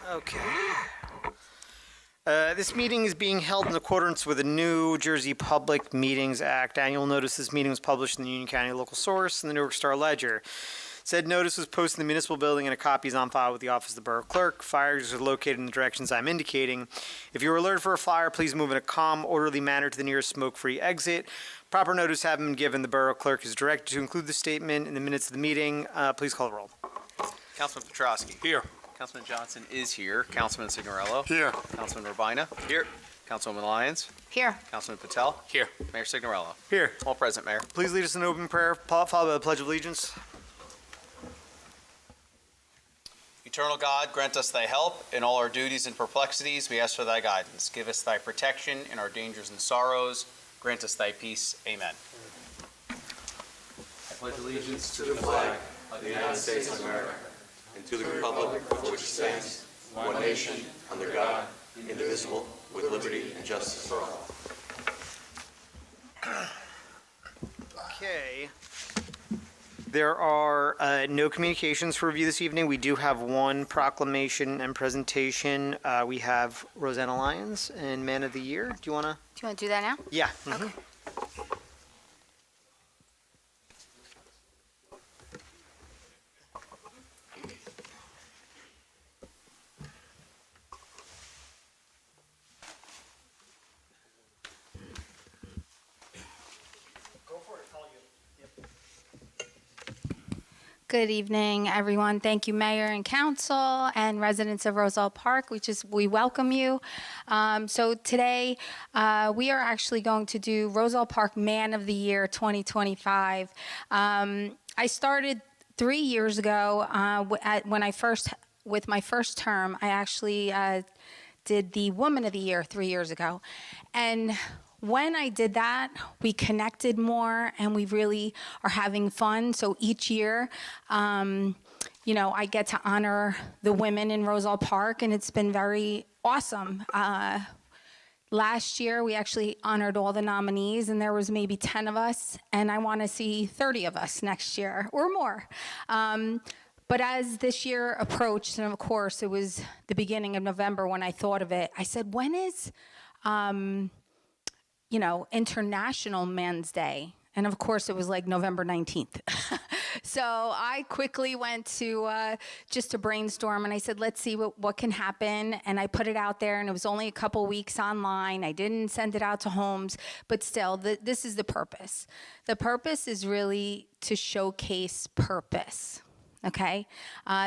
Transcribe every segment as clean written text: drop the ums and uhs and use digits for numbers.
Okay. This meeting is being held in accordance with the New Jersey Public Meetings Act. Annual notice this meeting was published in the Union County Local Source and the Newark Star Ledger. Said notice was posted in the municipal building and a copy is on file with the office of the borough clerk. Flyers are located in the directions I'm indicating. If you are alerted for a flyer, please move in a calm, orderly manner to the nearest smoke-free exit. Proper notice having been given, the borough clerk is directed to include the statement in the minutes of the meeting. Please call the roll. Councilman Petrosky. Here. Councilman Johnson is here. Councilman Signorello. Here. Councilman Urbina. Here. Councilwoman Lyons. Here. Councilman Patel. Here. Mayor Signorello. Here. All present, Mayor. Please lead us in open prayer, followed by the Pledge of Allegiance. Eternal God, grant us thy help in all our duties and perplexities. We ask for thy guidance. Give us thy protection in our dangers and sorrows. Grant us thy peace. Amen. I pledge allegiance to the flag of the United States of America and to the republic for which it stands, one nation, under God, indivisible, with liberty and justice for all. Okay. There are no communications for review this evening. We do have one proclamation and presentation. We have Roselle Lyons and Man of the Year. Do you want to? Do you want to do that now? Yeah. Okay. Good evening, everyone. Thank you, Mayor and Council and residents of Roselle Park. We welcome you. So today we are actually going to do Roselle Park Man of the Year 2025. I started 3 years ago with my first term. I actually did the Woman of the Year 3 years ago, and when I did that, we connected more and we really are having fun. So each year, I get to honor the women in Roselle Park, and it's been very awesome. Last year, we actually honored all the nominees, and there was maybe 10 of us, and I want to see 30 of us next year or more. But as this year approached, and of course, it was the beginning of November when I thought of it, I said, when is International Men's Day? And of course, it was like November 19th. So I quickly went to just to brainstorm, and I said, let's see what can happen. And I put it out there, and it was only a couple weeks online. I didn't send it out to homes, but still, this is the purpose. The purpose is really to showcase purpose. Okay?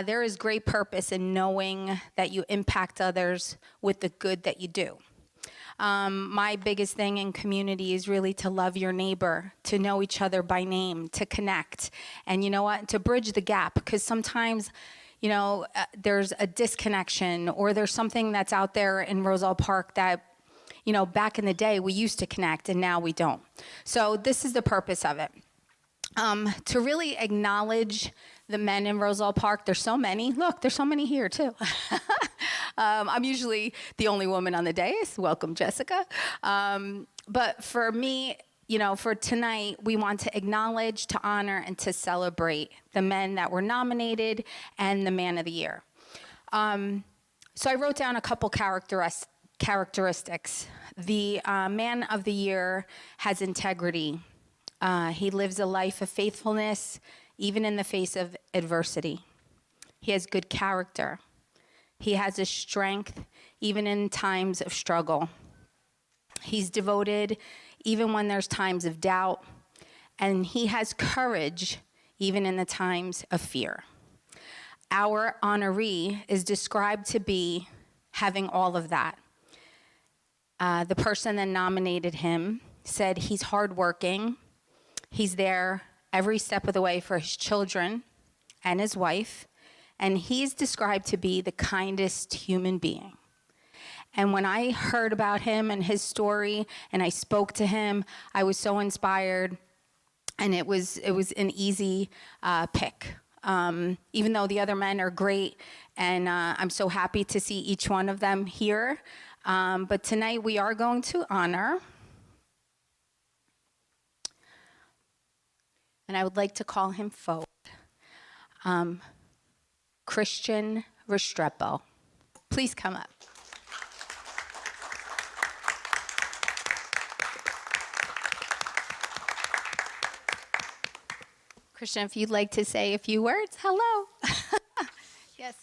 There is great purpose in knowing that you impact others with the good that you do. My biggest thing in community is really to love your neighbor, to know each other by name, to connect, and you know what, to bridge the gap, because sometimes, there's a disconnection, or there's something that's out there in Roselle Park that, back in the day we used to connect and now we don't. So this is the purpose of it. To really acknowledge the men in Roselle Park. There's so many. Look, there's so many here too. I'm usually the only woman on the dais. Welcome, Jessica. But for me, for tonight, we want to acknowledge, to honor, and to celebrate the men that were nominated and the Man of the Year. So I wrote down a couple characteristics. The Man of the Year has integrity. He lives a life of faithfulness, even in the face of adversity. He has good character. He has a strength, even in times of struggle. He's devoted, even when there's times of doubt. And he has courage, even in the times of fear. Our honoree is described to be having all of that. The person that nominated him said he's hardworking. He's there every step of the way for his children and his wife, and he's described to be the kindest human being. And when I heard about him and his story, and I spoke to him, I was so inspired, and it was an easy pick. Even though the other men are great, and I'm so happy to see each one of them here. But tonight we are going to honor. And I would like to call him forward. Christian Restrepo. Please come up. Christian, if you'd like to say a few words, hello. Yes.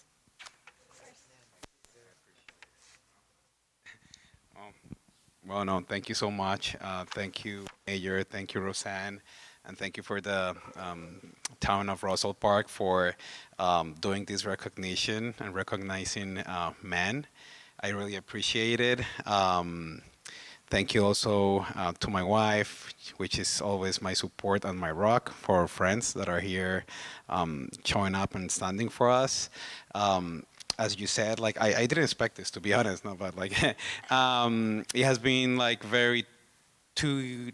Well, no, thank you so much. Thank you, Mayor. Thank you, Roseanne. And thank you for the town of Roselle Park for doing this recognition and recognizing men. I really appreciate it. Thank you also to my wife, which is always my support and my rock, for our friends that are here showing up and standing for us. As you said, like I didn't expect this, to be honest, no, but like it has been like very 2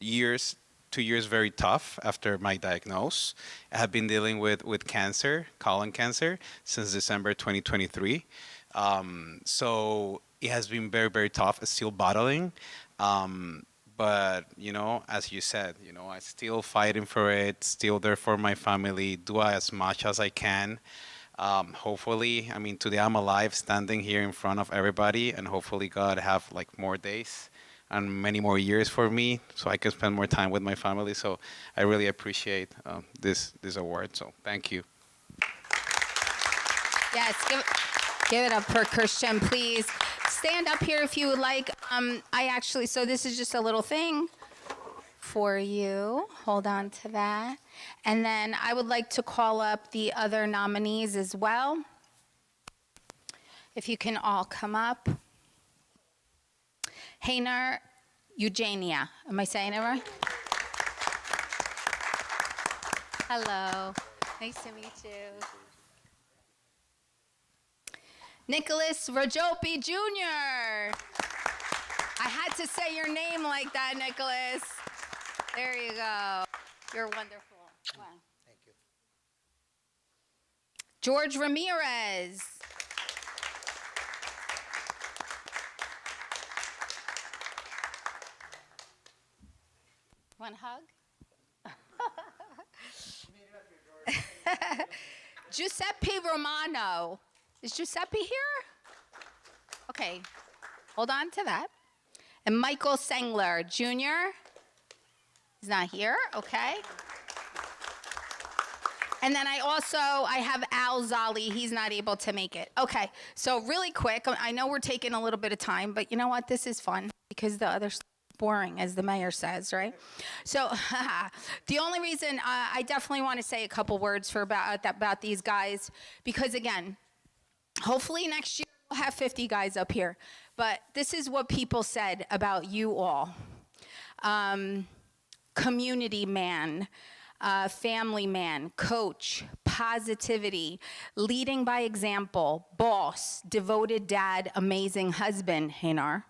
years 2 years very tough after my diagnosis. I have been dealing with cancer, colon cancer, since December 2023. So it has been very, very tough. It's still battling. But, as you said, I'm still fighting for it, still there for my family, do as much as I can. Hopefully, today I'm alive, standing here in front of everybody, and hopefully God have like more days and many more years for me, so I can spend more time with my family. So I really appreciate this award. So thank you. Yes, give it up for Christian, please. Stand up here if you would like. So this is just a little thing for you. Hold on to that. And then I would like to call up the other nominees as well. If you can all come up. Hainer Eugenia. Am I saying it right? Hello. Nice to meet you. Nicholas Rajopi Jr. I had to say your name like that, Nicholas. There you go. You're wonderful. Wow. Thank you. George Ramirez. Want a hug? Giuseppe Romano. Is Giuseppe here? Okay, hold on to that. And Michael Sengler Jr. is not here, okay. And then I have Al Zali. He's not able to make it. Okay, so really quick, I know we're taking a little bit of time, but you know what? This is fun because the other boring, as the mayor says, right? So the only reason I definitely want to say a couple words about these guys, because again, hopefully next year we'll have 50 guys up here. But this is what people said about you all. Community man, family man, coach, positivity, leading by example, boss, devoted dad, amazing husband, Hanar.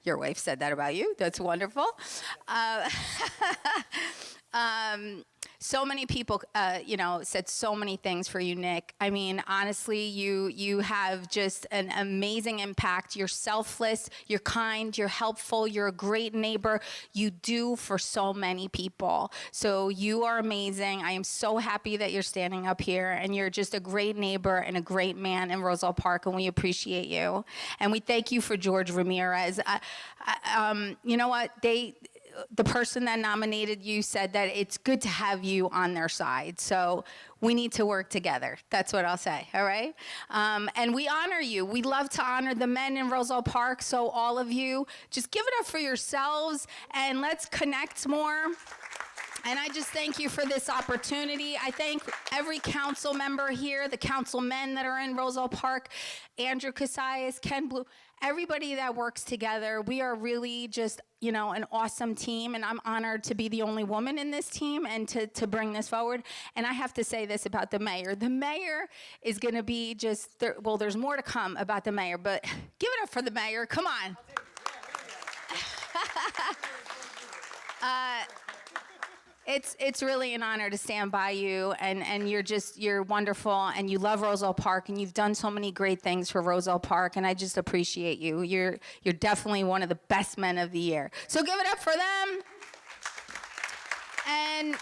Your wife said that about you. That's wonderful. So many people, said so many things for you, Nick. Honestly, you have just an amazing impact. You're selfless, you're kind, you're helpful, you're a great neighbor. You do for so many people. So you are amazing. I am so happy that you're standing up here, and you're just a great neighbor and a great man in Roselle Park, and we appreciate you. And we thank you for George Ramirez. You know what? The person that nominated you said that it's good to have you on their side. So we need to work together. That's what I'll say, all right? And we honor you. We love to honor the men in Roselle Park. So all of you, just give it up for yourselves, and let's connect more. And I just thank you for this opportunity. I thank every council member here, the councilmen that are in Roselle Park, Andrew Casillas, Ken Blue, everybody that works together. We are really just, an awesome team, and I'm honored to be the only woman in this team and to bring this forward. And I have to say this about the mayor. The mayor is going to be there's more to come about the mayor, but give it up for the mayor. Come on. It's really an honor to stand by you, and you're wonderful, and you love Roselle Park, and you've done so many great things for Roselle Park, and I just appreciate you. You're definitely one of the best men of the year. So give it up for them. And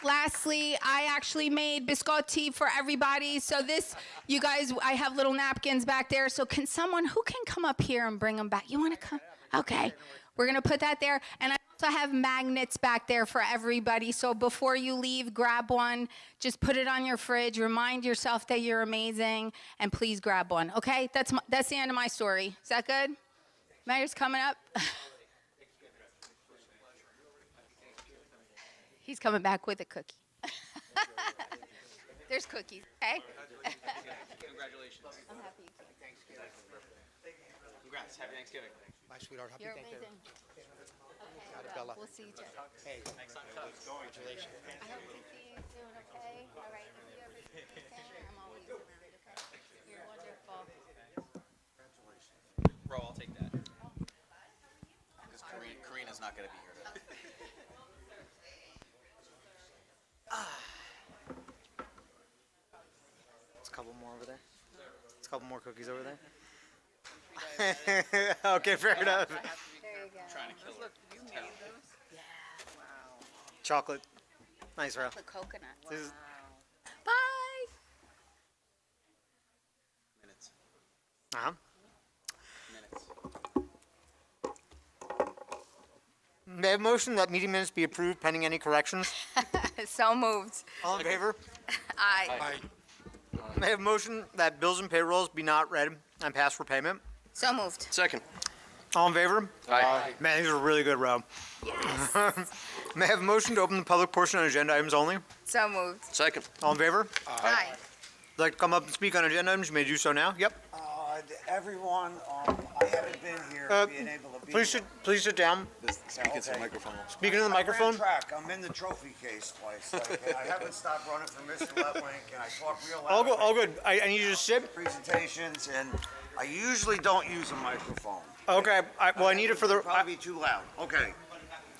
Lastly, I actually made biscotti for everybody. So this, you guys, I have little napkins back there. So can someone, who can come up here and bring them back? You want to come? Okay. We're going to put that there. And I also have magnets back there for everybody. So before you leave, grab one. Just put it on your fridge. Remind yourself that you're amazing. And please grab one. Okay? That's the end of my story. Is that good? Mayor's coming up. He's coming back with a cookie. There's cookies, okay? Congratulations. I'm happy. Congrats. Happy Thanksgiving. My sweetheart, happy You're Thanksgiving. amazing. Okay, Bella. we'll see each other. Hey, congratulations. I hope to see you soon, okay? All right, if you ever need anything, I'm always around, okay? You're wonderful. Bro, I'll take that. Because Karina's not going to be here today. There's a couple more over there. There's a couple more cookies over there. Okay, fair enough. There you go. Trying to kill her. Chocolate. Nice, bro. The coconut. This is- Bye. Minutes. Uh-huh. Minutes. May I have a motion that meeting minutes be approved pending any corrections? So moved. All in favor? Aye. May I have a motion that bills and payrolls be not read and passed for payment? So moved. Second. All in favor? Aye. Man, these are really good, Rob. May I have a motion to open the public portion on agenda items only? So moved. Second. All in favor? Aye. Would like to come up and speak on agenda items? You may do so now. Yep. Everyone, I haven't been here being able to be. Please sit down. Speak into the microphone. Speak into the I ran microphone. track. I'm in the trophy case twice. Like, and I haven't stopped running for Mr. Letlink, and I talk real loud. All good. I need you to sit. Presentations, and I usually don't use a microphone. Okay. I need it for the. Probably too loud. Okay.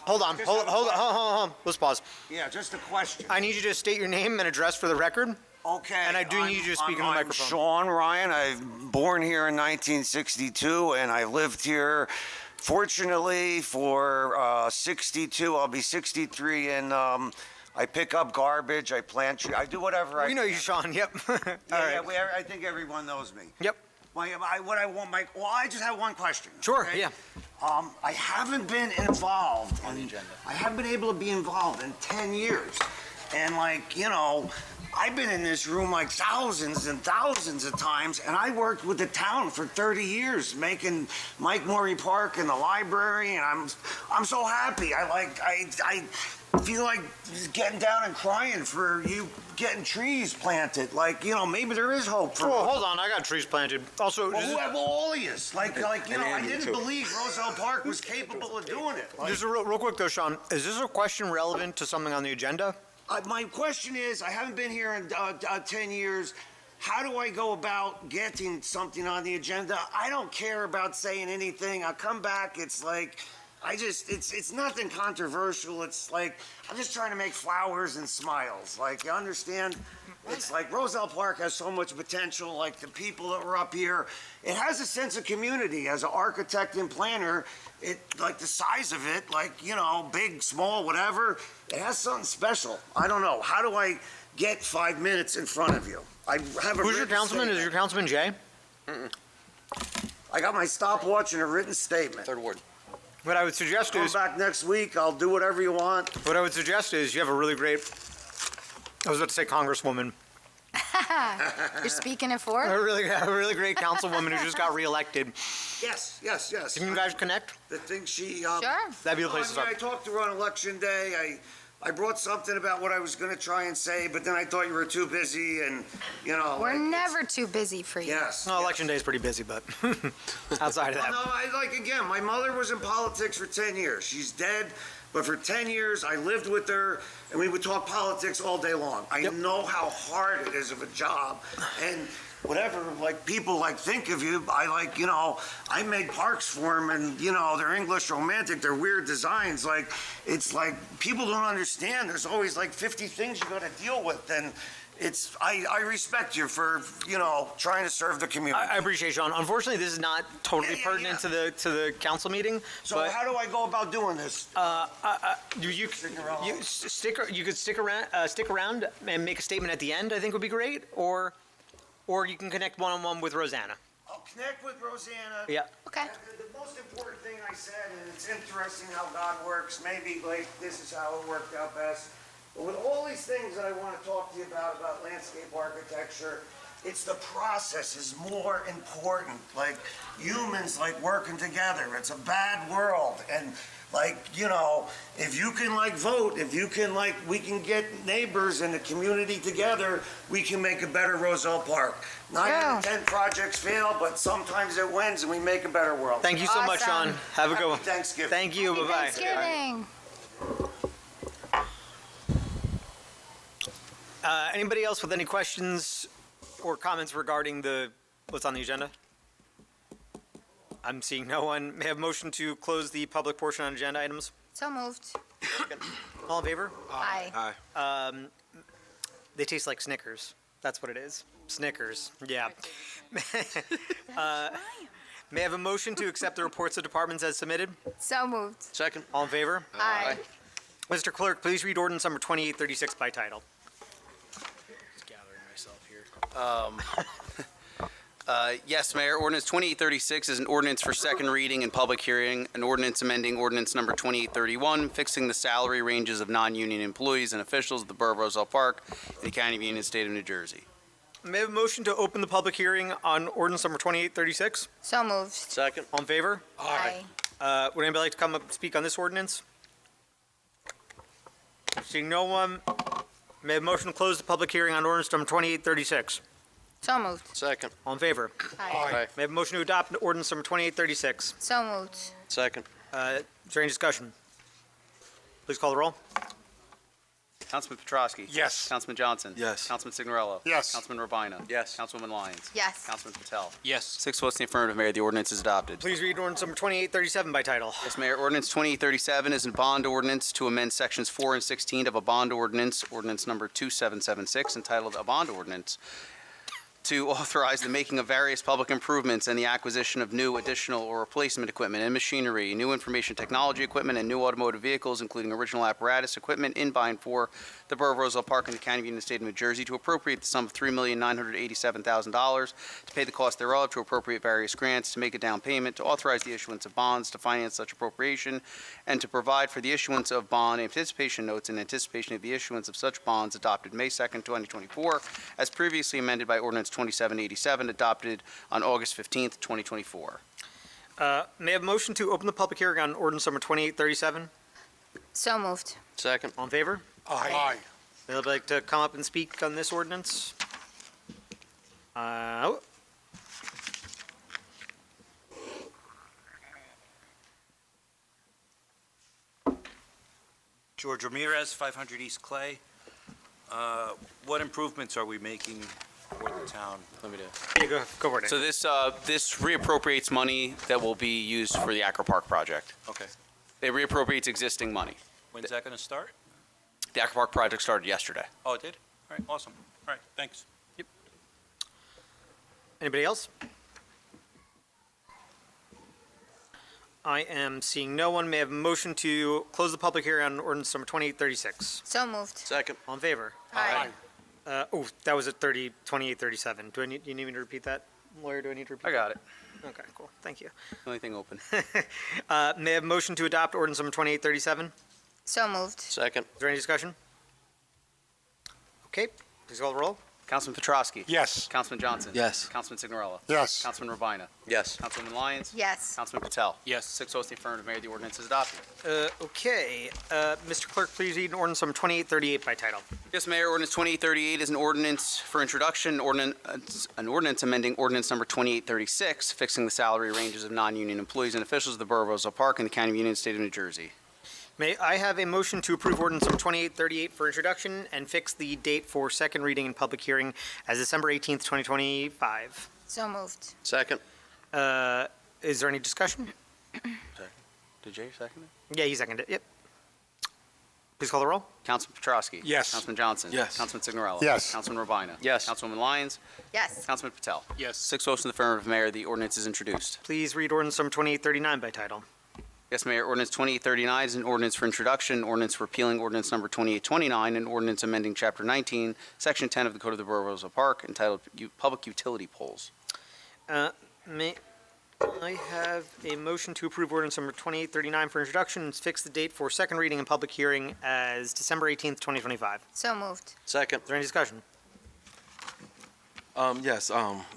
Hold on. Hold on. Let's pause. Yeah, just a question. I need you to state your name and address for the record. Okay. And I do need you to speak in the I'm microphone. Sean Ryan. I'm born here in 1962, and I lived here, fortunately, for 62. I'll be 63, and I pick up garbage. I plant trees. I do whatever I. We know you, Sean. Yep. All Yeah, right. yeah, I think everyone knows me. Yep. I just have one question. Sure. okay? Yeah. I haven't been involved. I haven't been able to be involved in 10 years. And I've been in this room like thousands and thousands of times, and I worked with the town for 30 years, making Mike Murray Park and the library, and I'm so happy. I feel like just getting down and crying for you getting trees planted. Maybe there is hope for. Well, hold on. I got trees planted. Also, Well, all of you. I Andy, didn't too. believe Roselle Park was capable of doing it. just real quick though, Sean. Is this a question relevant to something on the agenda? My question is, I haven't been here in 10 years. How do I go about getting something on the agenda? I don't care about saying anything. I come back, it's like, it's nothing controversial. It's like, I'm just trying to make flowers and smiles. You understand? It's like Roselle Park has so much potential, like the people that were up here. It has a sense of community. As an architect and planner, the size of it, big, small, whatever, it has something special. I don't know. How do I get 5 minutes in front of you? I have a Who's your written councilman? Is statement. your councilman Jay? I got my stopwatch and a written statement. Third ward. What I would suggest Come is, back next week. I'll do whatever you want. you have a really great. I was about to say Congresswoman. You're speaking it for? A really great councilwoman who just got reelected. Yes. Can you guys connect? The thing she. Sure. That'd be the place to I start. talked to her on election day. I brought something about what I was going to try and say, but then I thought you were too busy, and We're never too busy for you. Yes. No, election day is pretty busy, but outside of Well, that. no, again, my mother was in politics for 10 years. She's dead, but for 10 years, I lived with her, and we would talk politics all day long. I know how hard it is of a job, and whatever, like, people, like, think of you. I, like, I made parks for them, and, they're English romantic, they're weird designs. Like, it's like, people don't understand. There's always, like, 50 things you gotta deal with, and I respect you for, trying to serve the community. I appreciate Sean. Unfortunately, this is not totally Yeah, pertinent yeah. to the council meeting. So but how do I go about doing this? you could stick around and make a statement at the end. I think would be great. Or you can connect one-on-one with Rosanna. I'll connect with Rosanna. Yeah. Okay. The most important thing I said, and it's interesting how God works, maybe like this is how it worked out best. But with all these things that I want to talk to you about landscape architecture, it's the process is more important. Like humans like working together. It's a bad world. And like, if you can like vote, if you can like, we can get neighbors and the community together, we can make a better Roselle Park. 9 out of 10 projects fail, but sometimes it wins and we make a better world. Thank you so much, Sean. Awesome. Have a good one. Happy Thanksgiving. Thank you. Happy Bye-bye. Thanksgiving. Anybody else with any questions or comments regarding what's on the agenda? I'm seeing no one. May I have a motion to close the public portion on agenda items? So moved. All in favor? Aye. They taste like Snickers. That's what it is. Snickers. Yeah. May I have a motion to accept the reports of departments as submitted? So moved. Second. All in favor? Aye. Mr. Clerk, please read ordinance number 2836 by title. Yes, Mayor. Ordinance 2836 is an ordinance for second reading and public hearing. An ordinance amending ordinance number 2831, fixing the salary ranges of non-union employees and officials of the Borough of Roselle Park in the County of Union, State of New Jersey. May I have a motion to open the public hearing on ordinance number 2836? So moved. Second. All in favor? Aye. Would anybody like to come up and speak on this ordinance? Seeing no one, may I have a motion to close the public hearing on ordinance number 2836? So moved. Second. All in favor? Aye. May I have a motion to adopt ordinance number 2836? So moved. Second. Is there any discussion? Please call the roll. Councilman Petrosky. Yes. Councilman Johnson. Yes. Councilman Signorello. Yes. Councilman Rabina. Yes. Councilwoman Lyons. Yes. Councilman Patel. Yes. 6 votes in the affirmative, Mayor. The ordinance is adopted. Please read ordinance number 2837 by title. Yes, Mayor. Ordinance 2837 is a bond ordinance to amend sections 4 and 16 of a bond ordinance, ordinance number 2776, entitled A Bond Ordinance, to authorize the making of various public improvements and the acquisition of new, additional, or replacement equipment and machinery, new information technology equipment, and new automotive vehicles, including original apparatus equipment in by and for the Borough of Roselle Park in the County of Union, State of New Jersey, to appropriate the sum of $3,987,000, to pay the cost thereof, to appropriate various grants, to make a down payment, to authorize the issuance of bonds to finance such appropriation, and to provide for the issuance of bond anticipation notes in anticipation of the issuance of such bonds adopted May 2nd, 2024, as previously amended by Ordinance 2787, adopted on August 15th, 2024. May I have a motion to open the public hearing on ordinance number 2837? So moved. Second. All in favor? Aye. Would anybody like to come up and speak on this ordinance? George Ramirez, 500 East Clay. What improvements are we making for the town? Let me do. Yeah, go for it. So this reappropriates money that will be used for the Acro Park project. Okay. It reappropriates existing money. When's that going to start? The Acro Park project started yesterday. Oh, it did? All right, awesome. All right, thanks. Anybody else? I am seeing no one. May I have a motion to close the public hearing on ordinance number 2836? So moved. Second. All in favor? Aye. That was at 2837. Do you need me to repeat that? Lawyer, do I need to repeat I got it. that? Okay, cool. Thank you. Only thing open. May I have a motion to adopt ordinance number 2837? So moved. Second. Is there any discussion? Okay, please call the roll. Councilman Petrosky. Yes. Councilman Johnson. Yes. Councilman Signorello. Yes. Councilman Rabina. Yes. Councilwoman Lyons. Yes. Councilman Patel. Yes. 6 votes in the affirmative, Mayor. The ordinance is adopted. Okay, Mr. Clerk, please read ordinance number 2838 by title. Yes, Mayor. Ordinance 2838 is an ordinance for introduction, an ordinance amending ordinance number 2836, fixing the salary ranges of non-union employees and officials of the Borough of Roselle Park in the County of Union, State of New Jersey. May I have a motion to approve ordinance number 2838 for introduction and fix the date for second reading and public hearing as December 18th, 2025? So moved. Second. Is there any discussion? Did Jay second it? Yeah, he seconded it. Yep. Please call the roll. Councilman Petrowski. Yes. Councilman Johnson. Yes. Councilman Signorella. Yes. Councilman Ravina. Yes. Councilwoman Lyons. Yes. Councilman Patel. Yes. 6 votes in the affirmative, Mayor. The ordinance is introduced. Please read ordinance number 2839 by title. Yes, Mayor. Ordinance 2839 is an ordinance for introduction, ordinance repealing ordinance number 2829, and ordinance amending Chapter 19, Section 10 of the Code of the Borough of Roselle Park, entitled Public Utility Poles. May I have a motion to approve ordinance number 2839 for introduction and fix the date for second reading and public hearing as December 18th, 2025? So moved. Second. Is there any discussion? Yes,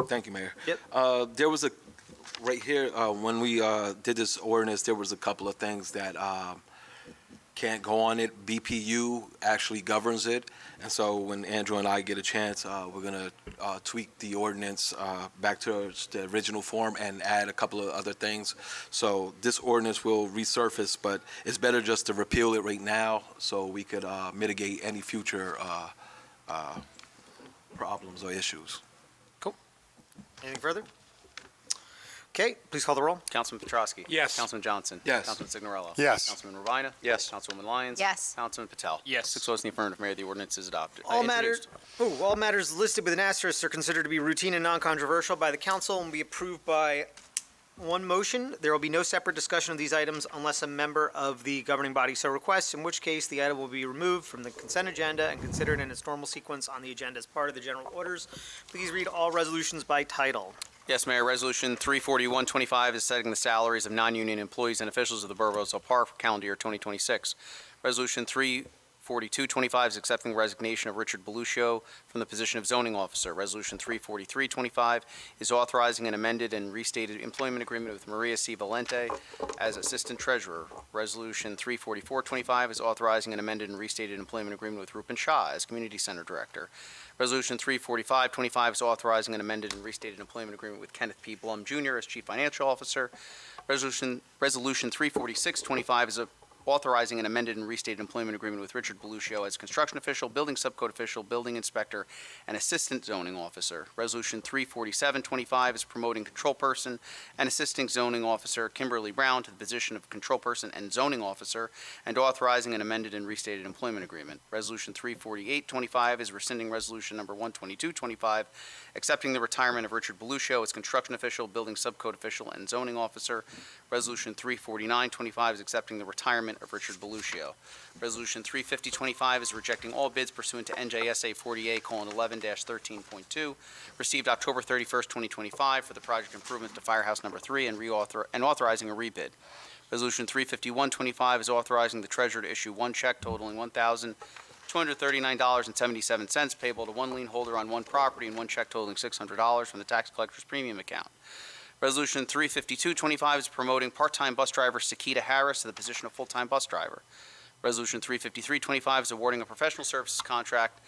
thank you, Mayor. Yep. There was right here, when we did this ordinance, there was a couple of things that can't go on it. BPU actually governs it, and so when Andrew and I get a chance, we're going to tweak the ordinance back to the original form and add a couple of other things. So this ordinance will resurface, but it's better just to repeal it right now so we could mitigate any future problems or issues. Anything further? Okay, please call the roll. Councilman Petrowski. Yes. Councilman Johnson. Yes. Councilman Signorella. Yes. Councilman Ravina. Yes. Councilwoman Lyons. Yes. Councilman Patel. Yes. 6 votes in the affirmative, Mayor. The ordinance is adopted. All Introduced. all matters listed with an asterisk are considered to be routine and non-controversial by the council and will be approved by one motion. There will be no separate discussion of these items unless a member of the governing body so requests, in which case the item will be removed from the consent agenda and considered in its normal sequence on the agenda as part of the general orders. Please read all resolutions by title. Yes, Mayor. Resolution 34125 is setting the salaries of non-union employees and officials of the Borough of Roselle Park for calendar year 2026. Resolution 34225 is accepting the resignation of Richard Beluccio from the position of zoning officer. Resolution 34325 is authorizing an amended and restated employment agreement with Maria C. Valente as assistant treasurer. Resolution 34425 is authorizing an amended and restated employment agreement with Rupen Shah as community center director. Resolution 34525 is authorizing an amended and restated employment agreement with Kenneth P. Blum Jr. as Chief Financial Officer. Resolution 34625 is authorizing an amended and restated employment agreement with Richard Beluccio as construction official, building subcode official, building inspector, and assistant zoning officer. Resolution 34725 is promoting control person and assisting zoning officer Kimberly Brown to the position of control person and zoning officer, and authorizing an amended and restated employment agreement. Resolution 34825 is rescinding resolution number 12225, accepting the retirement of Richard Beluccio as construction official, building subcode official, and zoning officer. Resolution 34925 is accepting the retirement of Richard Beluccio. Resolution 35025 is rejecting all bids pursuant to NJSA 40A:11-13.2, received October 31st, 2025 for the project improvement to Firehouse Number 3 and authorizing a rebid. Resolution 35125 is authorizing the treasurer to issue one check totaling $1,239.77 payable to one lien holder on one property and one check totaling $600 from the tax collector's premium account. Resolution 35225 is promoting part-time bus driver Sakita Harris to the position of full-time bus driver. Resolution 35325 is awarding a professional services contract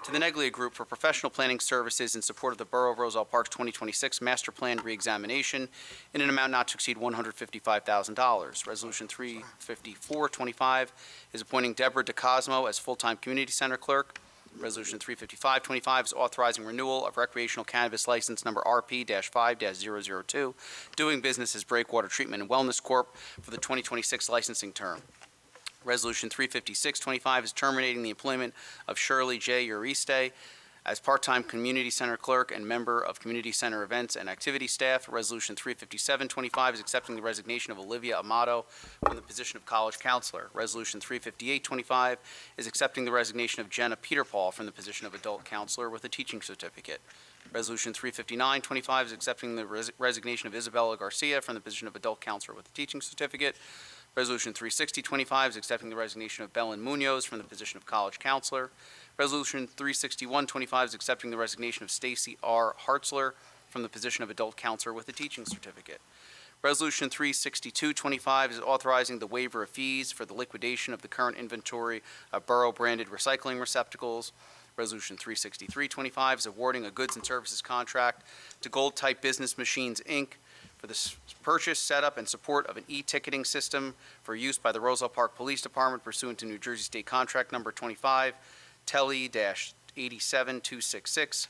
to the Neglia Group for professional planning services in support of the Borough of Roselle Park's 2026 Master Plan reexamination in an amount not to exceed $155,000. Resolution 35425 is appointing Deborah DeCosmo as full-time community center clerk. Resolution 35525 is authorizing renewal of recreational cannabis license number RP-5-002, doing business as Breakwater Treatment and Wellness Corp. for the 2026 licensing term. Resolution 35625 is terminating the employment of Shirley J. Uriste as part-time community center clerk and member of community center events and activity staff. Resolution 35725 is accepting the resignation of Olivia Amato from the position of college counselor. Resolution 35825 is accepting the resignation of Jenna Peterpaul from the position of adult counselor with a teaching certificate. Resolution 35925 is accepting the resignation of Isabella Garcia from the position of adult counselor with a teaching certificate. Resolution 36025 is accepting the resignation of Belen Munoz from the position of college counselor. Resolution 36125 is accepting the resignation of Stacy R. Hartzler from the position of adult counselor with a teaching certificate. Resolution 36225 is authorizing the waiver of fees for the liquidation of the current inventory of borough-branded recycling receptacles. Resolution 36325 is awarding a goods and services contract to Gold Type Business Machines, Inc. for the purchase, setup, and support of an e-ticketing system for use by the Roselle Park Police Department pursuant to New Jersey State Contract Number 25, Tele-87266,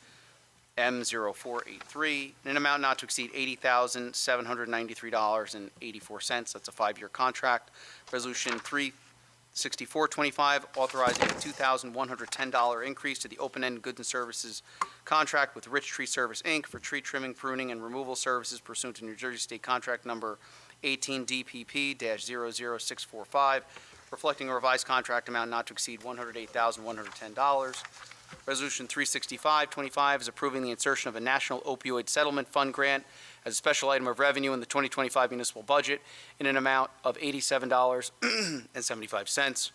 M0483, in an amount not to exceed $80,793.84. That's a 5-year contract. Resolution 36425, authorizing a $2,110 increase to the open-end goods and services contract with Rich Tree Service, Inc. for tree trimming, pruning, and removal services pursuant to New Jersey State Contract Number 18 DPP-00645, reflecting a revised contract amount not to exceed $108,110. Resolution 36525 is approving the insertion of a National Opioid Settlement Fund grant as a special item of revenue in the 2025 municipal budget in an amount of $87.75.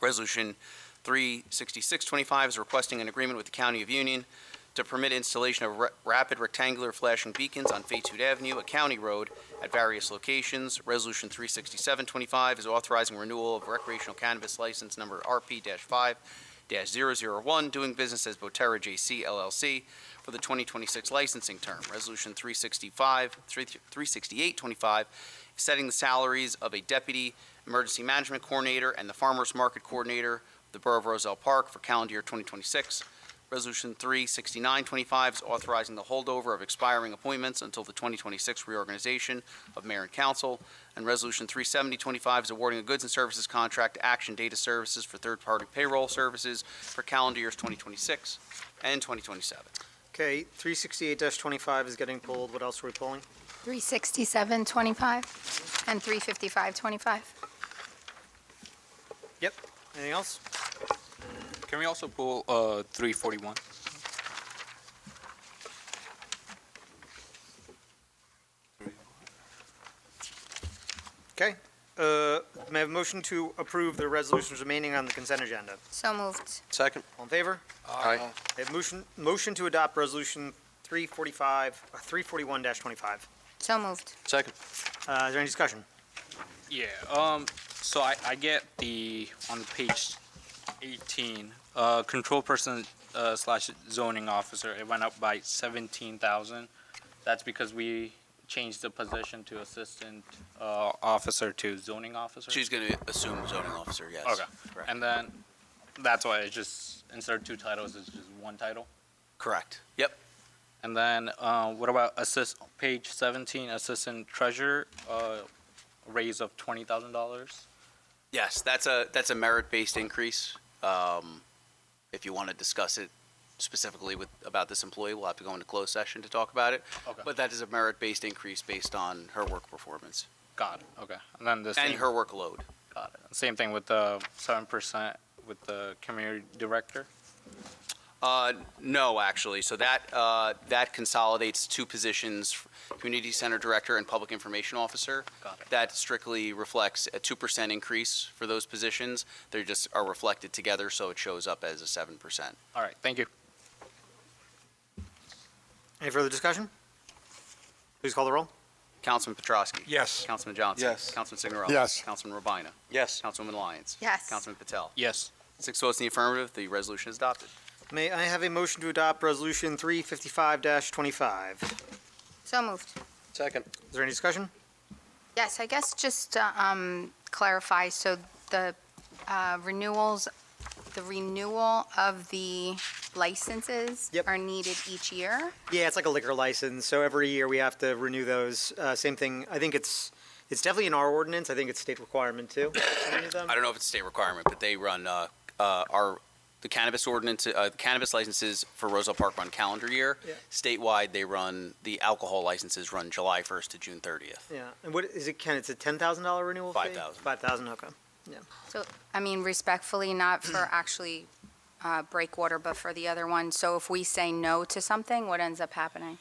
Resolution 36625 is requesting an agreement with the County of Union to permit installation of rapid rectangular flashing beacons on Fayette Avenue, a county road, at various locations. Resolution 36725 is authorizing renewal of recreational cannabis license number RP-5-001, doing business as Botera JC LLC for the 2026 licensing term. Resolution 36825 is setting the salaries of a deputy emergency management coordinator and the farmers market coordinator of the Borough of Roselle Park for calendar year 2026. Resolution 36925 is authorizing the holdover of expiring appointments until the 2026 reorganization of mayor and council. And Resolution 37025 is awarding a goods and services contract to Action Data Services for third-party payroll services for calendar years 2026 and 2027. Okay, 368-25 is getting pulled. What else are we pulling? 36725 and 35525. Yep. Anything else? Can we also pull 341? Okay. May I have a motion to approve the resolutions remaining on the consent agenda? So moved. Second. All in favor? Aye. I have motion to adopt resolution 341-25. So moved. Second. Is there any discussion? Yeah. So I get on page 18, control person slash zoning officer. It went up by 17,000. That's because we changed the position to assistant officer to zoning officer. She's going to assume zoning officer, yes. Okay. Correct. And then that's why it's just instead of 2 titles, it's just 1 title. Correct. Yep. And then what about page 17, assistant treasurer, raise of $20,000? Yes, that's a merit-based increase. If you want to discuss it specifically about this employee, we'll have to go into closed session to talk about it. Okay. But that is a merit-based increase based on her work performance Got it. Okay. And then the and same, her workload. got it. Same thing with the 7% with the community director. No, actually. So that consolidates 2 positions, community center director and public information officer. Got it. That strictly reflects a 2% increase for those positions. They just are reflected together, so it shows up as a 7%. All right. Thank you. Any further discussion? Please call the roll. Councilman Petrosky. Yes. Councilman Johnson. Yes. Councilman Signorella. Yes. Councilman Robina. Yes. Councilwoman Lyons. Yes. Councilman Patel. Yes. 6 votes in the affirmative, the resolution is adopted. May I have a motion to adopt resolution 355-25? Is So moved. Second. there any discussion? Yes, I guess just to clarify, so the renewal of the licenses Yep. are needed each year? Yeah, it's like a liquor license, so every year we have to renew those. Same thing, I think it's definitely in our ordinance, I think it's state requirement too. Any of them? I don't know if it's a state requirement, but they run the cannabis ordinance, the cannabis licenses for Roselle Park run calendar year. Yeah. Statewide, the alcohol licenses run July 1st to June 30th. Yeah, and what is it, Ken, it's a $10,000 renewal fee? 5,000. 5,000, okay. So, I mean, respectfully, not for actually Breakwater, but for the other one. So if we say no to something, what ends up happening?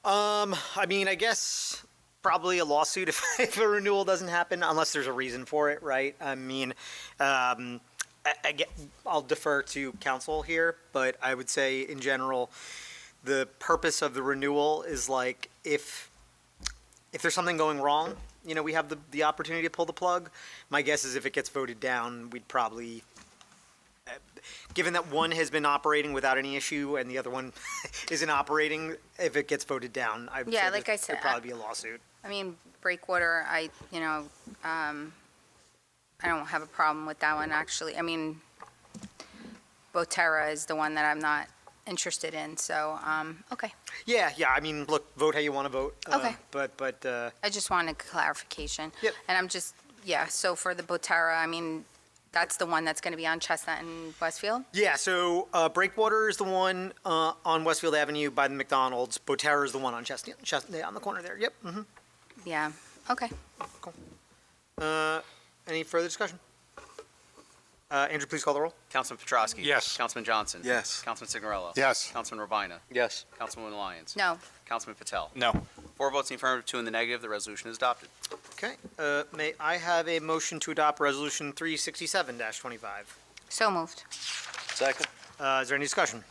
I mean, I guess probably a lawsuit if a renewal doesn't happen, unless there's a reason for it, right? I mean, I'll defer to council here, but I would say in general, the purpose of the renewal is like if there's something going wrong, you know, we have the opportunity to pull the plug. My guess is if it gets voted down, we'd probably given that one has been operating without any issue and the other one isn't operating, if it gets voted down, I'd Yeah, say like there I said, could probably be a lawsuit. I mean, breakwater, I don't have a problem with that one, actually. I mean, Boterra is the one that I'm not interested in, so, okay. Yeah, I mean, look, vote how you want to vote. Okay. But I just wanted clarification. Yep. And I'm just, so for the Boterra, I mean, that's the one that's going to be on Chestnut and Westfield? yeah, so Breakwater is the one on Westfield Avenue by the McDonald's. Boterra is the one on Chestnut on the corner there. Yep. Yeah, okay. Any further discussion? Andrew, please call the roll. Councilman Petrosky. Yes. Councilman Johnson. Yes. Councilman Signorello. Yes. Councilman Urbina. Yes. Councilwoman Lyons. No, Councilman Patel. No. 4 votes in the affirmative, 2 in the negative. The resolution is adopted. Okay. May I have a motion to adopt Resolution 367-25? so moved. Second. Is there any discussion?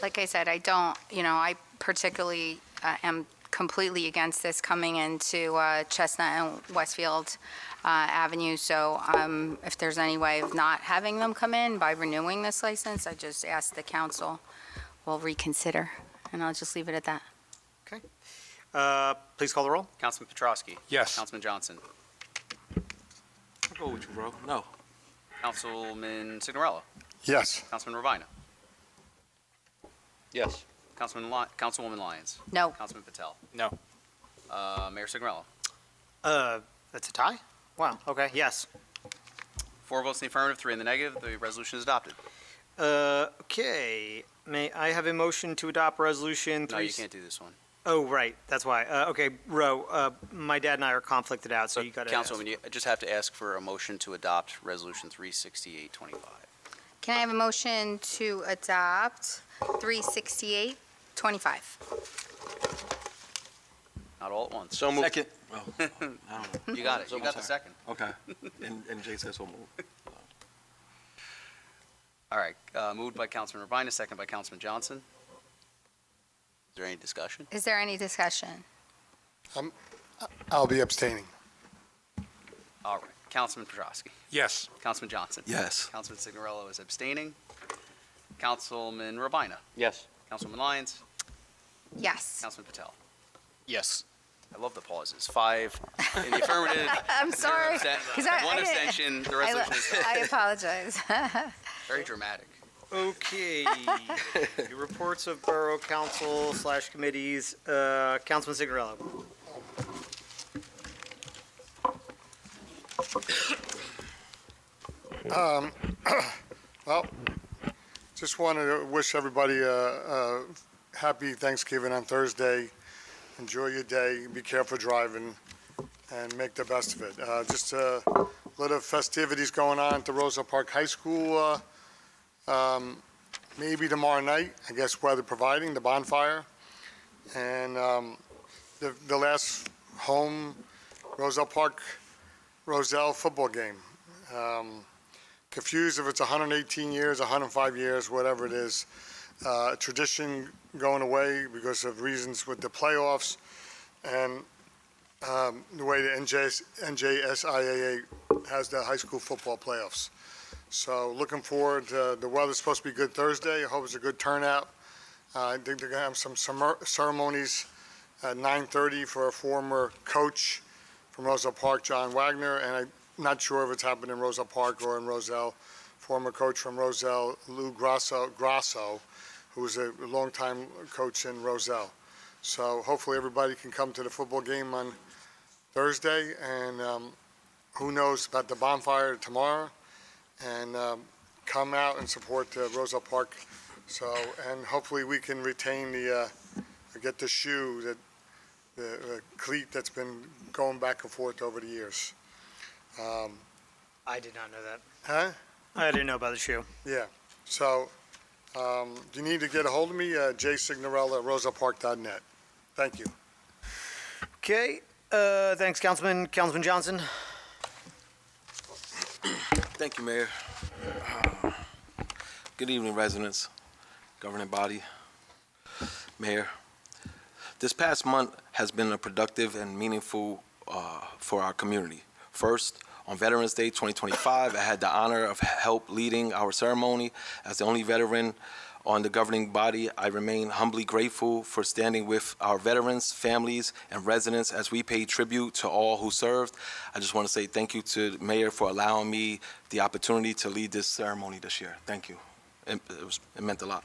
Like I said, I don't, I particularly am completely against this coming into Chestnut and Westfield Avenue. So if there's any way of not having them come in by renewing this license, I just ask the council will reconsider, and I'll just leave it at that. Okay. Please call the roll. Councilman Petrosky. Yes. Councilman Johnson. I'll go with you, bro. No. Councilman Signorello. Yes. Councilman Urbina. Yes. Councilwoman Lyons. No, Councilman Patel. No. Mayor Signorello. That's a tie? Wow. Okay. Yes. 4 votes in the affirmative, 3 in the negative. The resolution is adopted. Okay. May I have a motion to adopt Resolution 3? No, you can't do this one. Oh, right. That's why. Okay, Ro, my dad and I are conflicted out, so you got to Councilwoman, you just have to ask for a motion to adopt Resolution 36825. can I have a motion to adopt 36825? Not all at once. So moved. Second. Oh, I don't know. You got it. You got the second. Okay. And Jay says so moved. All right. Moved by Councilman Urbina, second by Councilman Johnson. Is there any discussion? Is there any discussion? I'll be abstaining. All right. Councilman Petrosky. Yes. Councilman Johnson. Yes. Councilman Signorello is abstaining. Councilman Urbina. Yes. Councilwoman Lyons. Yes. Councilman Patel. Yes. I love the pauses. 5 in the affirmative. I'm sorry. 0 'cause I one didn't- abstention. The resolution is I apologize. very dramatic. Okay. The reports of Borough Council / committees. Councilman Signorello. Well, just wanted to wish everybody a happy Thanksgiving on Thursday. Enjoy your day. Be careful driving and make the best of it. Just a lot of festivities going on at the Roselle Park High School. Maybe tomorrow night, I guess weather providing, the bonfire. And the last home Roselle Park, Roselle football game. Confused if it's 118 years, 105 years, whatever it is. Tradition going away because of reasons with the playoffs and the way the NJSIAA has the high school football playoffs. So looking forward. The weather's supposed to be good Thursday. I hope it's a good turnout. I think they're going to have some ceremonies at 9:30 for a former coach from Roselle Park, John Wagner, and I'm not sure if it's happened in Roselle Park or in Roselle. Former coach from Roselle, Lou Grasso, who was a longtime coach in Roselle. So hopefully everybody can come to the football game on Thursday, and who knows about the bonfire tomorrow, and come out and support Roselle Park. So, and hopefully we can retain get the shoe, the cleat that's been going back and forth over the years. I did not know that. Huh? I didn't know about the shoe. Yeah. So, you need to get a hold of me, jsignorella@rosellepark.net. Thank you. Okay. Thanks, Councilman. Councilman Johnson. Thank you, Mayor. Good evening, residents, governing body, Mayor. This past month has been a productive and meaningful for our community. First, On Veterans Day 2025, I had the honor of help leading our ceremony. As the only veteran on the governing body, I remain humbly grateful for standing with our veterans, families, and residents as we pay tribute to all who served. I just want to say thank you to the Mayor for allowing me the opportunity to lead this ceremony this year. Thank you. It meant a lot.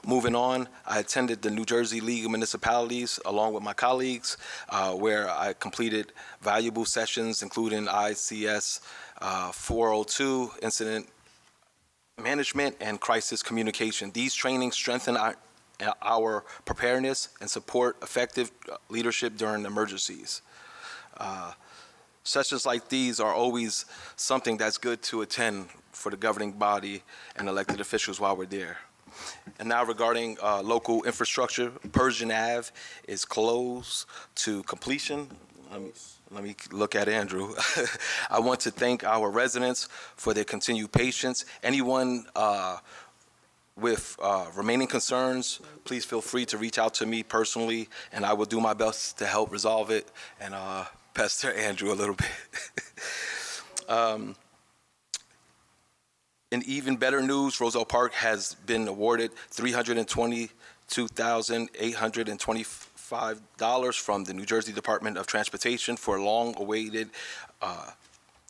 Moving on, I attended the New Jersey League of Municipalities along with my colleagues, where I completed valuable sessions, including ICS 402, Incident Management and Crisis Communication. These trainings strengthen our preparedness and support effective leadership during emergencies. Sessions like these are always something that's good to attend for the governing body and elected officials while we're there. And now regarding local infrastructure, Persian Ave is close to completion. Let me look at Andrew. I want to thank our residents for their continued patience. Anyone with remaining concerns, please feel free to reach out to me personally, and I will do my best to help resolve it and pester Andrew a little bit. In even better news, Roselle Park has been awarded $322,825 from the New Jersey Department of Transportation for long-awaited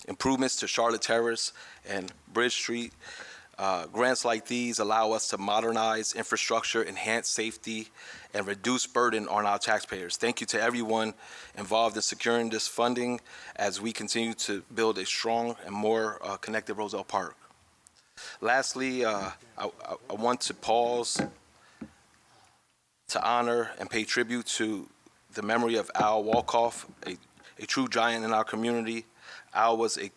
improvements to Charlotte Terrace and Bridge Street. Grants like these allow us to modernize infrastructure, enhance safety, and reduce burden on our taxpayers. Thank you to everyone involved in securing this funding as we continue to build a strong and more connected Roselle Park. Lastly, I want to pause to honor and pay tribute to the memory of Al Walkoff, a true giant in our community. Al was a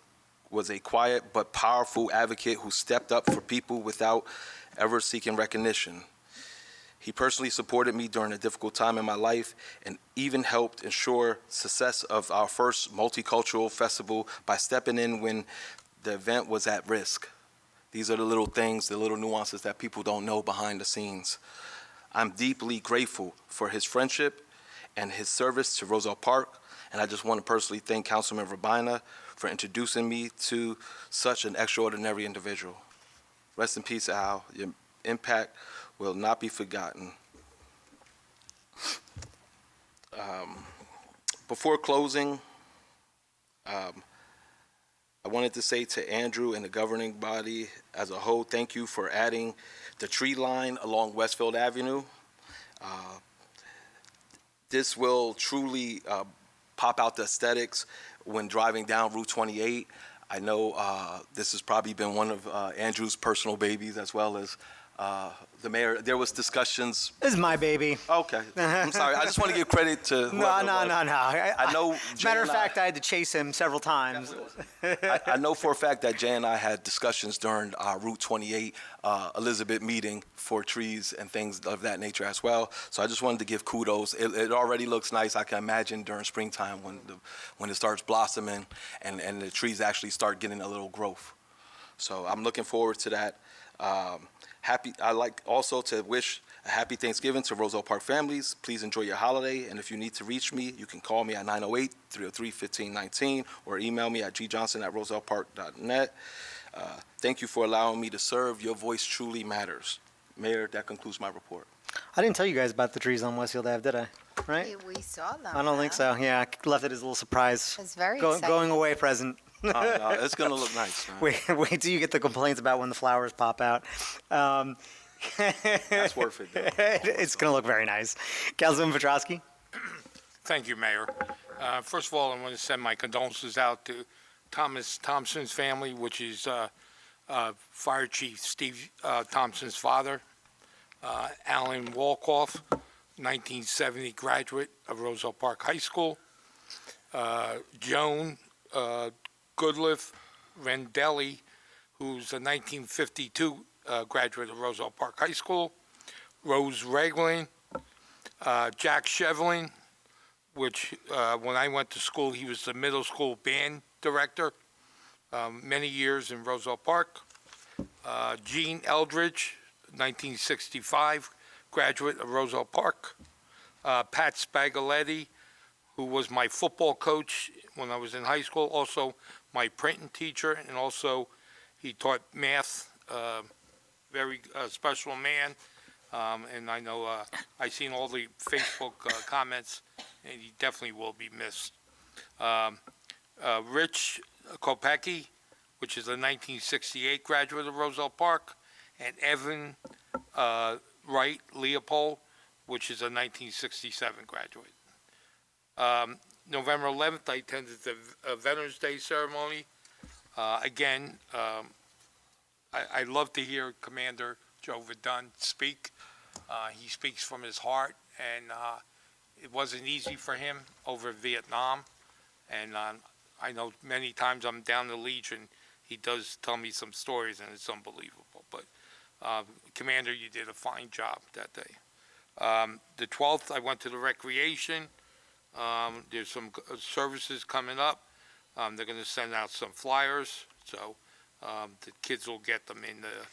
quiet but powerful advocate who stepped up for people without ever seeking recognition. He personally supported me during a difficult time in my life and even helped ensure success of our first multicultural festival by stepping in when the event was at risk. These are the little things, the little nuances that people don't know behind the scenes. I'm deeply grateful for his friendship and his service to Roselle Park, and I just want to personally thank Councilman Rabina for introducing me to such an extraordinary individual. Rest in peace, Al. Your impact will not be forgotten. Before closing, I wanted to say to Andrew and the governing body as a whole, thank you for adding the tree line along Westfield Avenue. This will truly pop out the aesthetics when driving down Route 28. I know this has probably been one of Andrew's personal babies as well as the mayor. There was discussions. This is my baby. Okay. I'm sorry. I just want to give credit to whoever it was. No. I know. Matter of fact, I had to chase him several times. I know for a fact that Jay and I had discussions during our Route 28 Elizabeth meeting for trees and things of that nature as well. So I just wanted to give kudos. It already looks nice. I can imagine during springtime when it starts blossoming and the trees actually start getting a little growth. So I'm looking forward to that. I'd like also to wish a happy Thanksgiving to Roselle Park families. Please enjoy your holiday, and if you need to reach me, you can call me at 908-303-1519 or email me at gjohnson@rosellepark.net. Thank you for allowing me to serve. Your voice truly matters. Mayor, that concludes my report. I didn't tell you guys about the trees on Westfield Ave, did I? Right? We saw them. I don't think so. Yeah, I left it as a little surprise. It's very exciting. Going away present. No, it's going to look nice, man. Wait till you get the complaints about when the flowers pop out. That's worth it, though. It's going to look very nice. Councilman Petrosky? Thank you, Mayor. First of all, I want to send my condolences out to Thomas Thompson's family, which is Fire Chief Steve Thompson's father, Alan Walkoff, 1970 graduate of Roselle Park High School, Joan Goodliff Rendelli, who's a 1952 graduate of Roselle Park High School, Rose Regling, Jack Shevlin, which when I went to school, he was the middle school band director, many years in Roselle Park, Gene Eldridge, 1965 graduate of Roselle Park, Pat Spagaletti, who was my football coach when I was in high school, also my printing teacher, and also he taught math, very special man. And I know, I seen all the Facebook comments, and he definitely will be missed. Rich Kopecki, which is a 1968 graduate of Roselle Park, and Evan Wright Leopold, which is a 1967 graduate. November 11th, I attended the Veterans Day ceremony. Again, I love to hear Commander Joe Verdun speak. He speaks from his heart, and it wasn't easy for him over Vietnam. And I know many times I'm down the Legion, he does tell me some stories, and it's unbelievable. But Commander, you did a fine job that day. The 12th, I went to the recreation. There's some services coming up. They're going to send out some flyers, so the kids will get them in the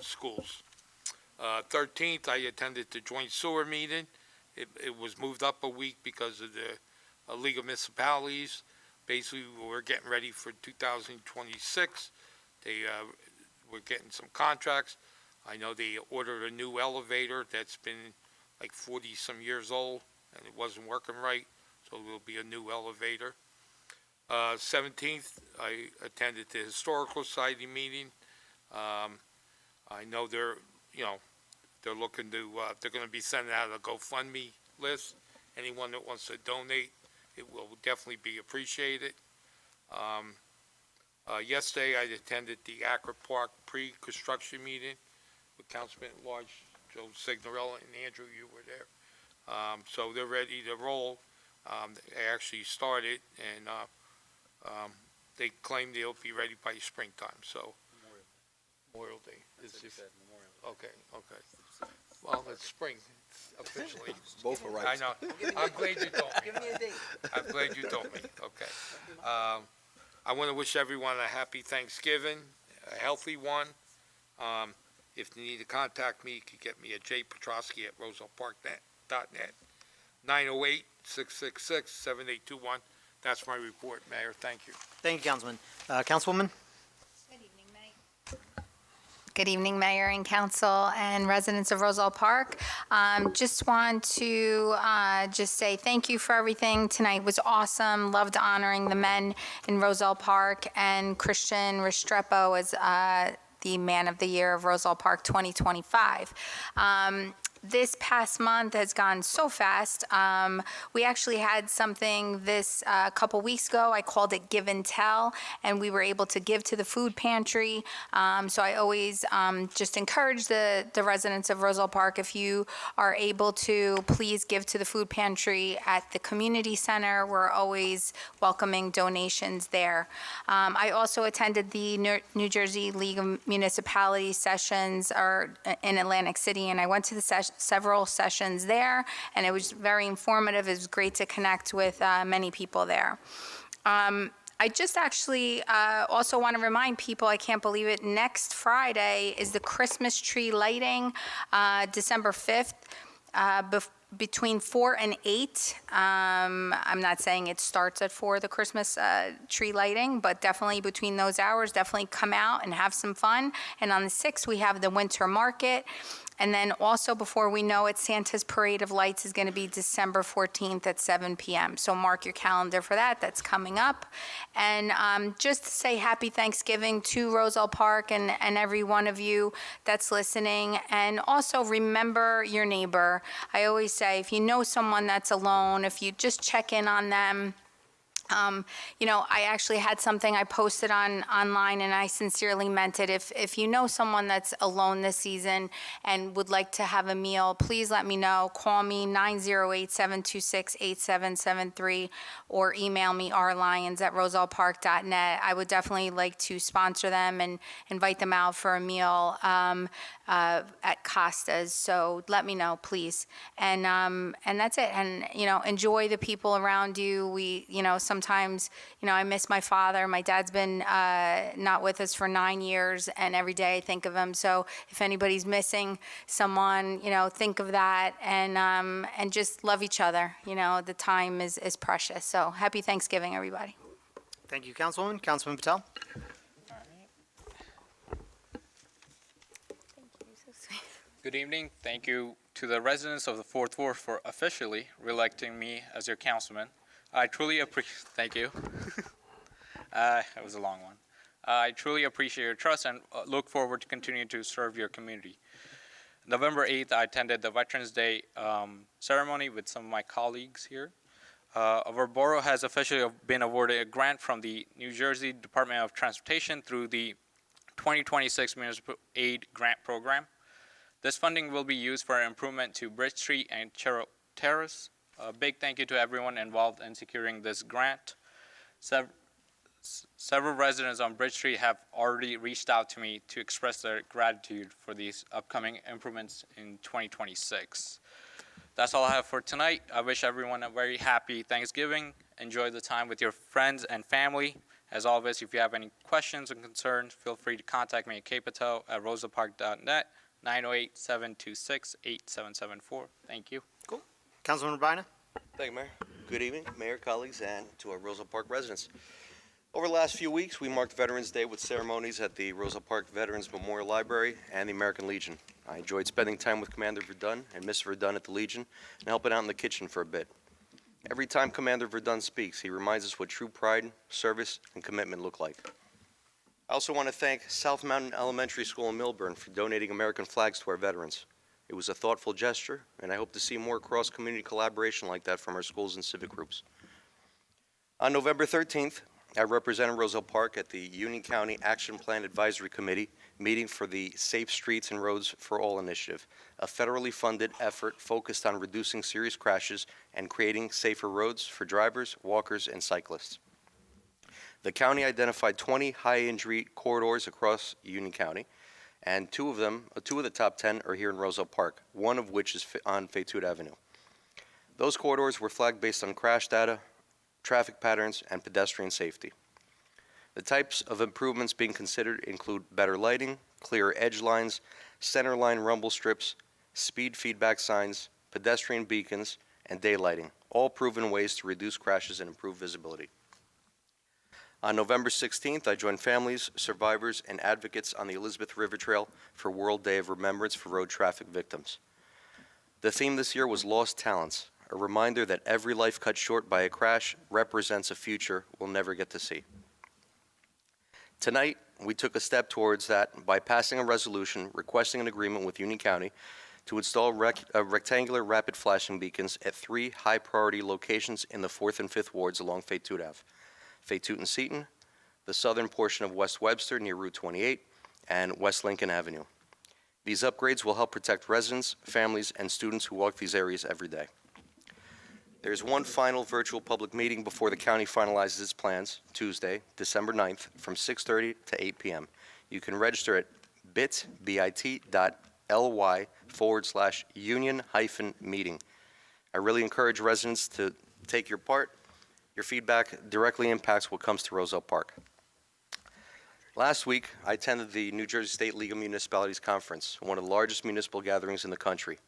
schools. 13th, I attended the joint sewer meeting. It was moved up a week because of the League of Municipalities. Basically, we're getting ready for 2026. They we're getting some contracts. I know they ordered a new elevator that's been like 40-some years old, and it wasn't working right, so there will be a new elevator. 17th, I attended the Historical Society meeting. I know they're looking to, they're going to be sending out a GoFundMe list. Anyone that wants to donate, it will definitely be appreciated. Yesterday, I attended the Accra Park pre-construction meeting with Councilman at Large Joe Signorella, and Andrew, you were there. So they're ready to roll. They actually started, and they claim they'll be ready by springtime. So Memorial Day. Okay. Well, it's spring officially. Both are right. I know. I'm glad you told me. Give me a date. I'm glad you told me. Okay. I want to wish everyone a happy Thanksgiving, a healthy one. If you need to contact me, you can get me at jpetrosky@rosellepark.net, 908-666-7821. That's my report, Mayor. Thank you. Thank you, Councilman. Councilwoman? Good evening, Mayor and Council and residents of Roselle Park. Just want to just say thank you for everything. Tonight was awesome. Loved honoring the men in Roselle Park, and Christian Restrepo as the Man of the Year of Roselle Park 2025. This past month has gone so fast. We actually had something this couple weeks ago. I called it Give and Tell, and we were able to give to the food pantry. So I always just encourage the residents of Roselle Park, if you are able to, please give to the food pantry at the community center. We're always welcoming donations there. I also attended the New Jersey League of Municipalities sessions in Atlantic City, and I went to the several sessions there, and it was very informative. It was great to connect with many people there. I just actually also want to remind people, I can't believe it, next Friday is the Christmas tree lighting, December 5th, between 4 and 8. I'm not saying it starts at 4, the Christmas tree lighting, but definitely between those hours, definitely come out and have some fun. And on the 6th, we have the winter market. And then also, before we know it, Santa's Parade of Lights is going to be December 14th at 7 p.m. So mark your calendar for that. That's coming up. And just to say happy Thanksgiving to Roselle Park and every one of you that's listening. And also remember your neighbor. I always say, if you know someone that's alone, if you just check in on them. I actually had something I posted online, and I sincerely meant it. If you know someone that's alone this season and would like to have a meal, please let me know. Call me 908-726-8773 or email me rlyons@rosellepark.net. I would definitely like to sponsor them and invite them out for a meal at Costa's. So let me know, please. And that's it. And enjoy the people around you. Some sometimes, I miss my father. My dad's been not with us for 9 years, and every day I think of him. So if anybody's missing someone, think of that, and just love each other. The time is precious. So happy Thanksgiving, everybody. Thank you, Councilwoman. Councilman Patel? Good evening. Thank you to the residents of the Fourth Ward for officially reelecting me as your councilman. I truly appreciate. Thank you. It was a long one. I truly appreciate your trust and look forward to continuing to serve your community. November 8th, I attended the Veterans Day ceremony with some of my colleagues here. Our borough has officially been awarded a grant from the New Jersey Department of Transportation through the 2026 Municipal Aid Grant Program. This funding will be used for improvement to Bridge Street and Chero Terrace. A big thank you to everyone involved in securing this grant. Several residents on Bridge Street have already reached out to me to express their gratitude for these upcoming improvements in 2026. That's all I have for tonight. I wish everyone a very happy Thanksgiving. Enjoy the time with your friends and family. As always, if you have any questions and concerns, feel free to contact me at kpatel@rosellepark.net. 908-726-8774. Thank you. Cool. Councilman Urbina? Thank you, Mayor. Good evening, Mayor, colleagues, and to our Roselle Park residents. Over the last few weeks, we marked Veterans Day with ceremonies at the Roselle Park Veterans Memorial Library and the American Legion. I enjoyed spending time with Commander Verdun and Miss Verdun at the Legion and helping out in the kitchen for a bit. Every time Commander Verdun speaks, he reminds us what true pride, service, and commitment look like. I also want to thank South Mountain Elementary School in Millburn for donating American flags to our veterans. It was a thoughtful gesture, and I hope to see more cross-community collaboration like that from our schools and civic groups. On November 13th, I represented Roselle Park at the Union County Action Plan Advisory Committee meeting for the Safe Streets and Roads for All initiative, a federally funded effort focused on reducing serious crashes and creating safer roads for drivers, walkers, and cyclists. The county identified 20 high-injury corridors across Union County, and two of the top 10 are here in Roselle Park, one of which is on Fayette Avenue. Those corridors were flagged based on crash data, traffic patterns, and pedestrian safety. The types of improvements being considered include better lighting, clearer edge lines, center line rumble strips, speed feedback signs, pedestrian beacons, and daylighting, all proven ways to reduce crashes and improve visibility. On November 16th, I joined families, survivors, and advocates on the Elizabeth River Trail for World Day of Remembrance for Road Traffic Victims. The theme this year was Lost Talents, a reminder that every life cut short by a crash represents a future we'll never get to see. Tonight, we took a step towards that by passing a resolution requesting an agreement with Union County to install rectangular rapid flashing beacons at 3 high-priority locations in the 4th and 5th wards along Fayette Ave. Fayette and Seton, the southern portion of West Webster near Route 28, and West Lincoln Avenue. These upgrades will help protect residents, families, and students who walk these areas every day. There's one final virtual public meeting before the county finalizes its plans, Tuesday, December 9th, from 6:30 to 8 p.m. You can register at bit.ly/union-meeting. I really encourage residents to take your part. Your feedback directly impacts what comes to Roselle Park. Last week, I attended the New Jersey State League of Municipalities Conference, one of the largest municipal gatherings in the country.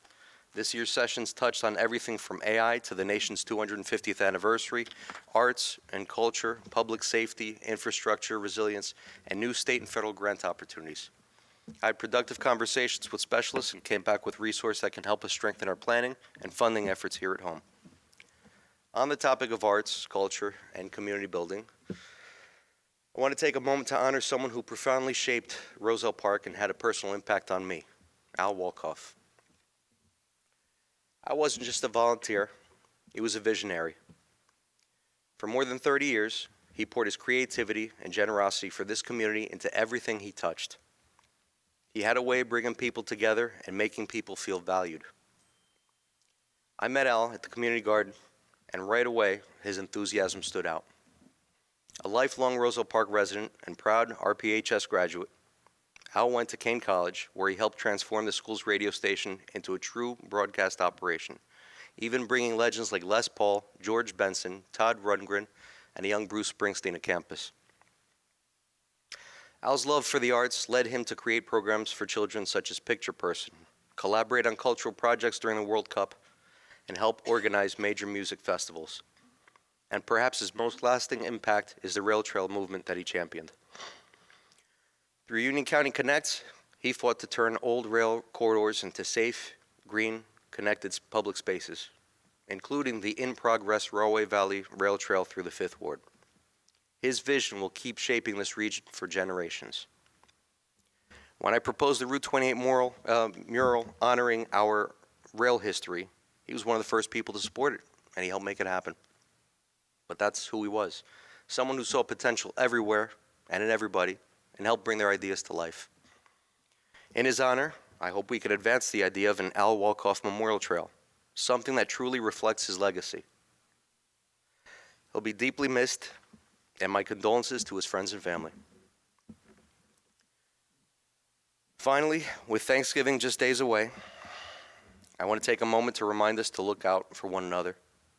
This year's sessions touched on everything from AI to the nation's 250th anniversary, arts and culture, public safety, infrastructure, resilience, and new state and federal grant opportunities. I had productive conversations with specialists and came back with resources that can help us strengthen our planning and funding efforts here at home. On the topic of arts, culture, and community building, I want to take a moment to honor someone who profoundly shaped Roselle Park and had a personal impact on me, Al Wolkoff. I wasn't just a volunteer, he was a visionary. For more than 30 years, he poured his creativity and generosity for this community into everything he touched. He had a way of bringing people together and making people feel valued. I met Al at the community garden, and right away, his enthusiasm stood out. A lifelong Roselle Park resident and proud RPHS graduate, Al went to Kane College, where he helped transform the school's radio station into a true broadcast operation, even bringing legends like Les Paul, George Benson, Todd Rundgren, and a young Bruce Springsteen at campus. Al's love for the arts led him to create programs for children such as Picture Person, collaborate on cultural projects during the World Cup, and help organize major music festivals. And perhaps his most lasting impact is the rail trail movement that he championed. Through Union County Connect, he fought to turn old rail corridors into safe, green, connected public spaces, including the in-progress Railway Valley Rail Trail through the 5th Ward. His vision will keep shaping this region for generations. When I proposed the Route 28 mural honoring our rail history, he was one of the first people to support it, and he helped make it happen. But that's who he was, someone who saw potential everywhere and in everybody, and helped bring their ideas to life. In his honor, I hope we could advance the idea of an Al Walkoff Memorial Trail, something that truly reflects his legacy. He'll be deeply missed, and my condolences to his friends and family. Finally, with Thanksgiving just days away, I want to take a moment to remind us to look out for one another,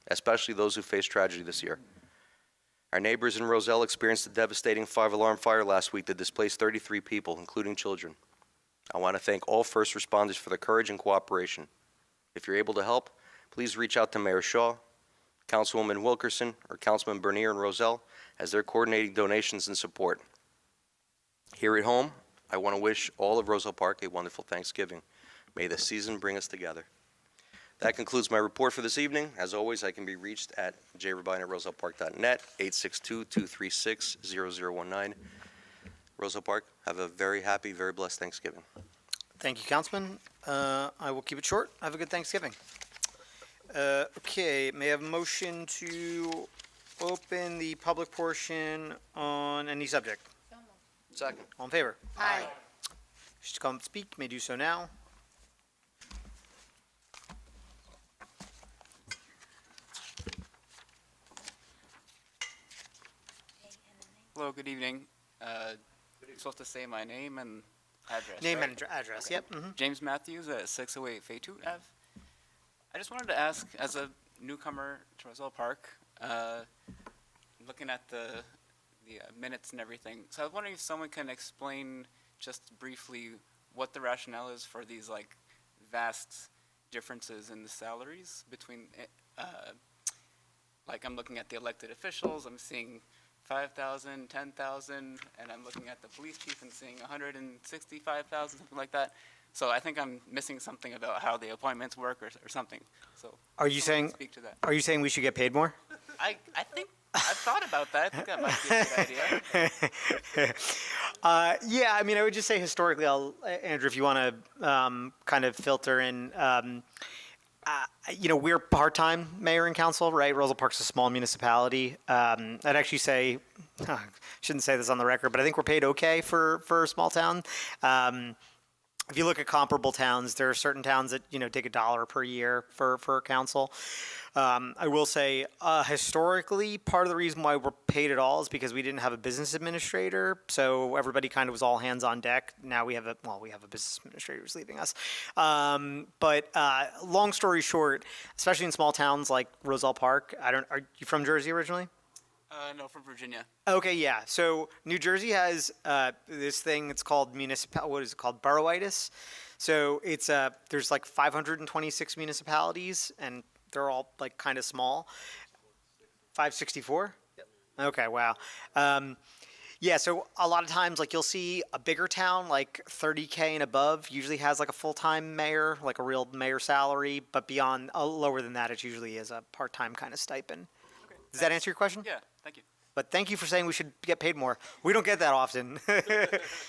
especially those who faced tragedy this year. Our neighbors in Roselle experienced a devastating 5-alarm fire last week that displaced 33 people, including children. I want to thank all first responders for their courage and cooperation. If you're able to help, please reach out to Mayor Shaw, Councilwoman Wilkerson, or Councilman Bernier in Roselle, as they're coordinating donations and support. Here at home, I want to wish all of Roselle Park a wonderful Thanksgiving. May the season bring us together. That concludes my report for this evening. As always, I can be reached at jrabine@rosellepark.net, 862-236-0019. Roselle Park, have a very happy, very blessed Thanksgiving. Thank you, Councilman. I will keep it short. Have a good Thanksgiving. Okay, may I have a motion to open the public portion on any subject? Second. All in favor? Aye. Wish to come and speak, may do so now. Hello, good evening. You're supposed to say my name and address, Name right? and address, yep. Mhm. James Matthews at 608 Faytooth Ave. I just wanted to ask, as a newcomer to Roselle Park, looking at the minutes and everything, so I was wondering if someone can explain just briefly what the rationale is for these like vast differences in the salaries between, like I'm looking at the elected officials, I'm seeing 5,000, 10,000, and I'm looking at the police chief and seeing 165,000, something like that. So I think I'm missing something about how the appointments work or something. So Are you someone saying, can speak to that? are you saying we should get paid more? I think I've thought about that. I think that might be a good idea. Yeah, I mean, I would just say historically, Andrew, if you want to kind of filter in, we're part-time mayor and council, right? Roselle Park's a small municipality. I'd actually say, shouldn't say this on the record, but I think we're paid okay for a small town. If you look at comparable towns, there are certain towns that, take $1 per year for council. I will say, historically, part of the reason why we're paid at all is because we didn't have a business administrator, so everybody kind of was all hands on deck. Now we have a business administrator who's leaving us. But long story short, especially in small towns like Roselle Park, are you from Jersey originally? No, from Virginia. Okay, yeah. So New Jersey has this thing. It's called boroughitis. So it's there's like 526 municipalities, and they're all like kind of small. 564. Yep. Okay. Wow. Yeah. So a lot of times, like you'll see a bigger town, like 30K and above, usually has like a full-time mayor, like a real mayor salary. But beyond lower than that, it usually is a part-time kind of stipend. Okay. Does that answer your question? Yeah, thank you. But thank you for saying we should get paid more. We don't get that often.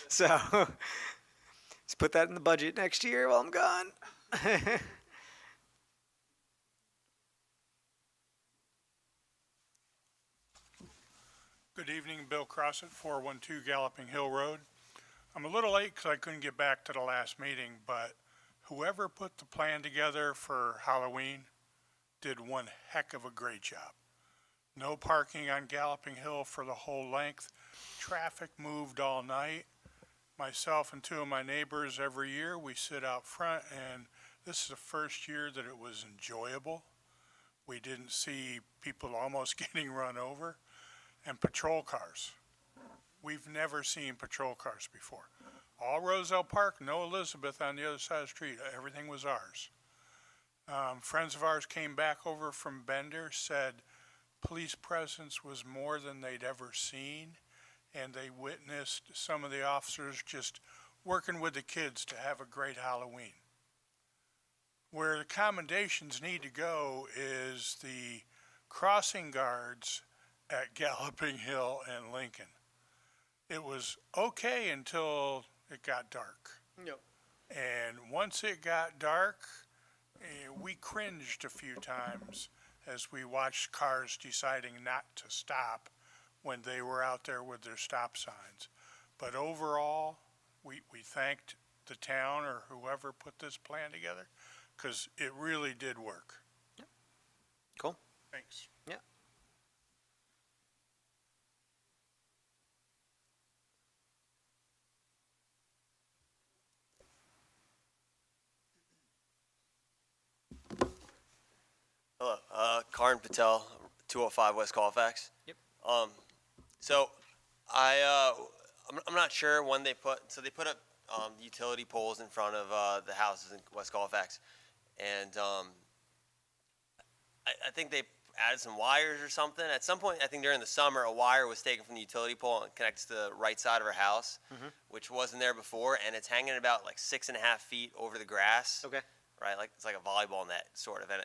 So let's put that in the budget next year while I'm gone. Good evening, Bill Crossett, 412 Galloping Hill Road. I'm a little late because I couldn't get back to the last meeting, but whoever put the plan together for Halloween did one heck of a great job. No parking on Galloping Hill for the whole length. Traffic moved all night. Myself and two of my neighbors, every year we sit out front, and this is the first year that it was enjoyable. We didn't see people almost getting run over. and patrol cars. We've never seen patrol cars before. All Roselle Park, no Elizabeth on the other side of the street. Everything was ours. Friends of ours came back over from Bender, said police presence was more than they'd ever seen, and they witnessed some of the officers just working with the kids to have a great Halloween. Where the commendations need to go is the crossing guards at Galloping Hill and Lincoln. It was okay until it got dark. Yep. And once it got dark, we cringed a few times as we watched cars deciding not to stop when they were out there with their stop signs. But overall, we thanked the town or whoever put this plan together, because it really did work. Cool. Thanks. Yeah. Hello, Karn Patel, 205 West Colfax. Yep. So I'm not sure when they put up utility poles in front of the houses in West Colfax, and I think they added some wires or something. At some point, I think during the summer, a wire was taken from the utility pole and connected to the right side of our house, which wasn't there before, and it's hanging about like 6.5 feet over the grass. Okay. Right, like it's like a volleyball net, sort of, and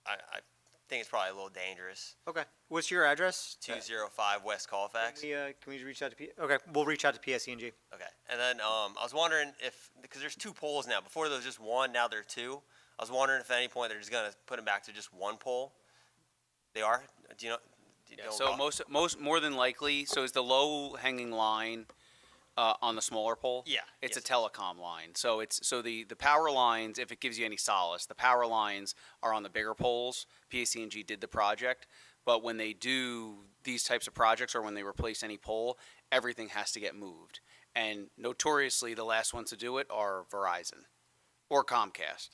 I think it's probably a little dangerous. Okay. What's your address? 205 West Colfax. Can we reach out to Okay, we'll reach out to PSE&G. Okay, and then I was wondering if, because there's 2 poles now. Before there was just one, now there are 2. I was wondering if at any point they're just gonna put them back to just one pole. They are. Do you know? So most more than likely, so is the low hanging line on the smaller pole? Yeah. It's a telecom line. So the power lines, if it gives you any solace, the power lines are on the bigger poles. PSE&G did the project, but when they do these types of projects or when they replace any pole, everything has to get moved. And notoriously, the last ones to do it are Verizon or Comcast.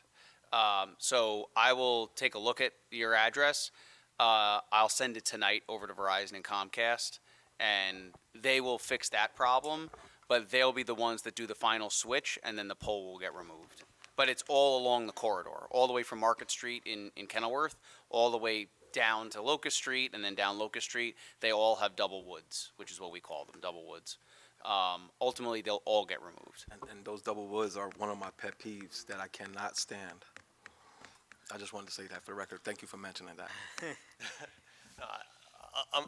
So I will take a look at your address. I'll send it tonight over to Verizon and Comcast, and they will fix that problem. But they'll be the ones that do the final switch, and then the pole will get removed. But it's all along the corridor, all the way from Market Street in Kenilworth, all the way down to Locust Street, and then down Locust Street. They all have double woods, which is what we call them, double woods. Ultimately, they'll all get removed. And those double woods are one of my pet peeves that I cannot stand. I just wanted to say that for the record. Thank you for mentioning that.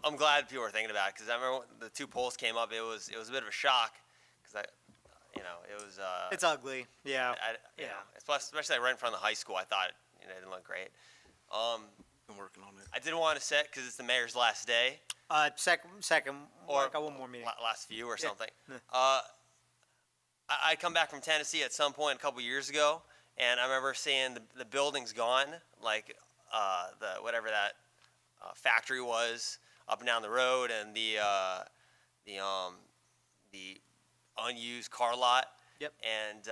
I'm glad people are thinking about it, because I remember when the 2 poles came up. It was a bit of a shock, because it was. It's ugly. Yeah. You know, especially right in front of the high school. I thought it didn't look great. Been working on it. I did want to set, because it's the mayor's last day. Second. Or I got one more meeting. Last few or Yeah. something. I come back from Tennessee at some point a couple years ago, and I remember seeing the buildings gone, like the whatever that factory was up and down the road, and the unused car lot. Yep. And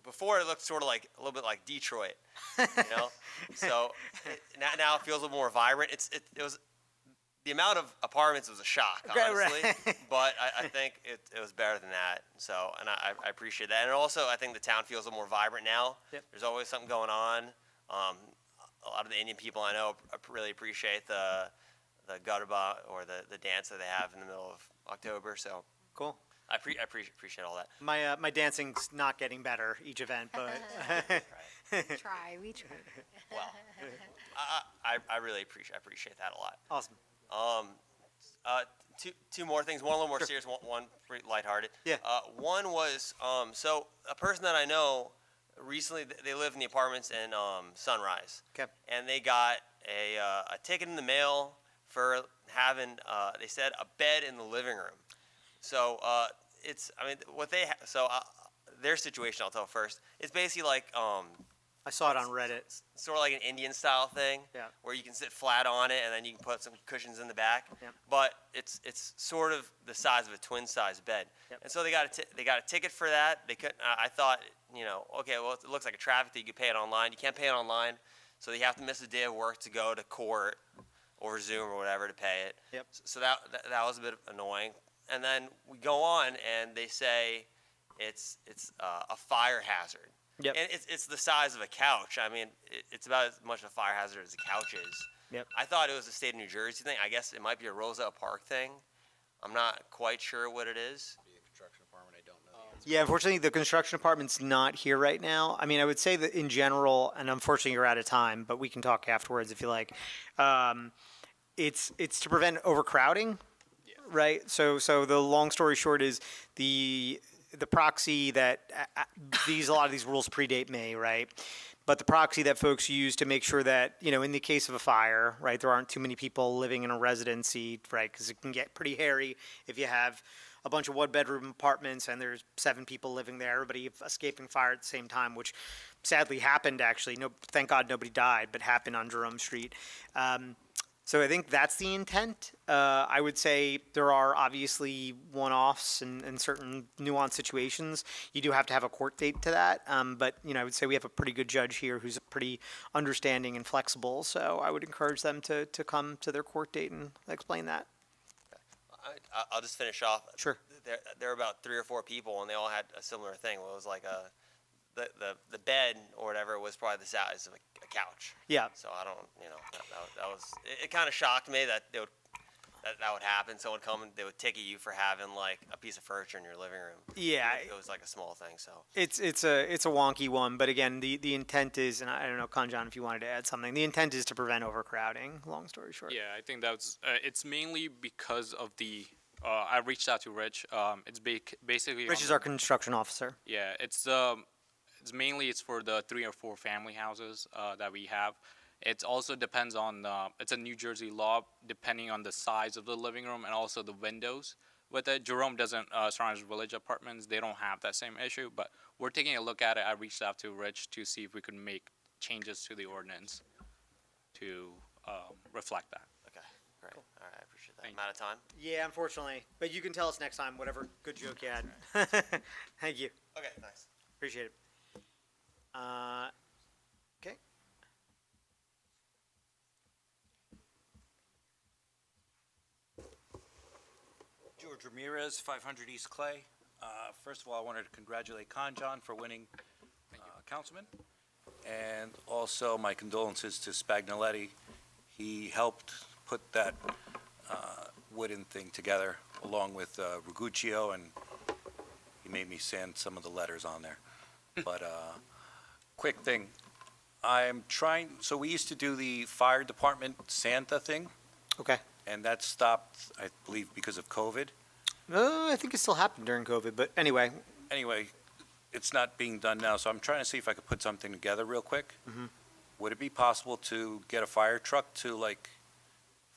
before it looked sort of like a little bit like Detroit, So now it feels a little more vibrant. It was. The amount of apartments was a shock, honestly, but I think it was better than that. So, and I appreciate that. And also, I think the town feels a little more vibrant now. Yep. There's always something going on. A lot of the Indian people I know really appreciate the gutterba or the dance that they have in the middle of October. So Cool. I appreciate all that. My dancing's not getting better each event, but We try. Well, I really appreciate that a lot. Awesome. Two more things. One a little more serious. One pretty lighthearted. Yeah. One was so a person that I know recently. They live in the apartments in Sunrise. Okay. And they got a ticket in the mail for having they said a bed in the living room. So their situation I'll tell first. It's basically like I saw it on Reddit. sort of like an Indian style thing, Yeah. where you can sit flat on it and then you can put some cushions in the back. Yep. But it's sort of the size of a twin size bed. Yep. And so they got a ticket for that. They could I thought, okay, well, it looks like a traffic that you could pay it online. You can't pay it online, so you have to miss a day of work to go to court over Zoom or whatever to pay it. Yep. So that was a bit annoying. And then we go on and they say it's a fire hazard. Yep. And it's the size of a couch. I mean, it's about as much of a fire hazard as a couch is. Yep. I thought it was a state of New Jersey thing. I guess it might be a Roselle Park thing. I'm not quite sure what it is. Yeah, unfortunately, the construction department's not here right now. I mean, I would say that in general, and unfortunately, you're out of time, but we can talk afterwards if you like. It's to prevent overcrowding, right? So the long story short is the proxy that a lot of these rules predate me, right? But the proxy that folks use to make sure that, in the case of a fire, right, there aren't too many people living in a residency, right? Because it can get pretty hairy if you have a bunch of one-bedroom apartments and there's 7 people living there, everybody escaping fire at the same time, which sadly happened actually. No, thank God nobody died, but happened on Jerome Street. So I think that's the intent. I would say there are obviously one-offs and certain nuanced situations. You do have to have a court date to that. But, I would say we have a pretty good judge here who's pretty understanding and flexible. So I would encourage them to come to their court date and explain that. I'll just finish off. Sure. There were about 3 or 4 people, and they all had a similar thing. It was like the bed or whatever was probably the size of a couch. Yeah. So I don't, that was it. Kind of shocked me that that would happen. Someone come and they would ticket you for having like a piece of furniture in your living room. Yeah. It was like a small thing. So it's a wonky one, but again, the intent is, and I don't know, Kanjan, if you wanted to add something, the intent is to prevent overcrowding. Long story short. Yeah, I think that's it's mainly because of the. I reached out to Rich. It's basically. Rich is our construction officer. Yeah, it's mainly for the 3 or 4 family houses that we have. It also depends on it's a New Jersey law depending on the size of the living room and also the windows. With it, Jerome doesn't Surrounders Village apartments. They don't have that same issue, but we're taking a look at it. I reached out to Rich to see if we could make changes to the ordinance to reflect that. okay, great. Cool. All right, I appreciate that. I'm out of time. Yeah, unfortunately, but you can tell us next time whatever good joke you had. Thank you. Okay, nice. Appreciate it. Okay. George Ramirez, 500 East Clay. First of all, I wanted to congratulate Kanjan for winning councilman. And also my condolences to Spagnoletti. He helped put that wooden thing together along with Raguccio, and he made me send some of the letters on there. But quick thing, so we used to do the fire department Santa thing, Okay. and that stopped, I believe, because of COVID. I think it still happened during COVID, but anyway. Anyway, it's not being done now, so I'm trying to see if I could put something together real quick. Mhm. Would it be possible to get a fire truck to like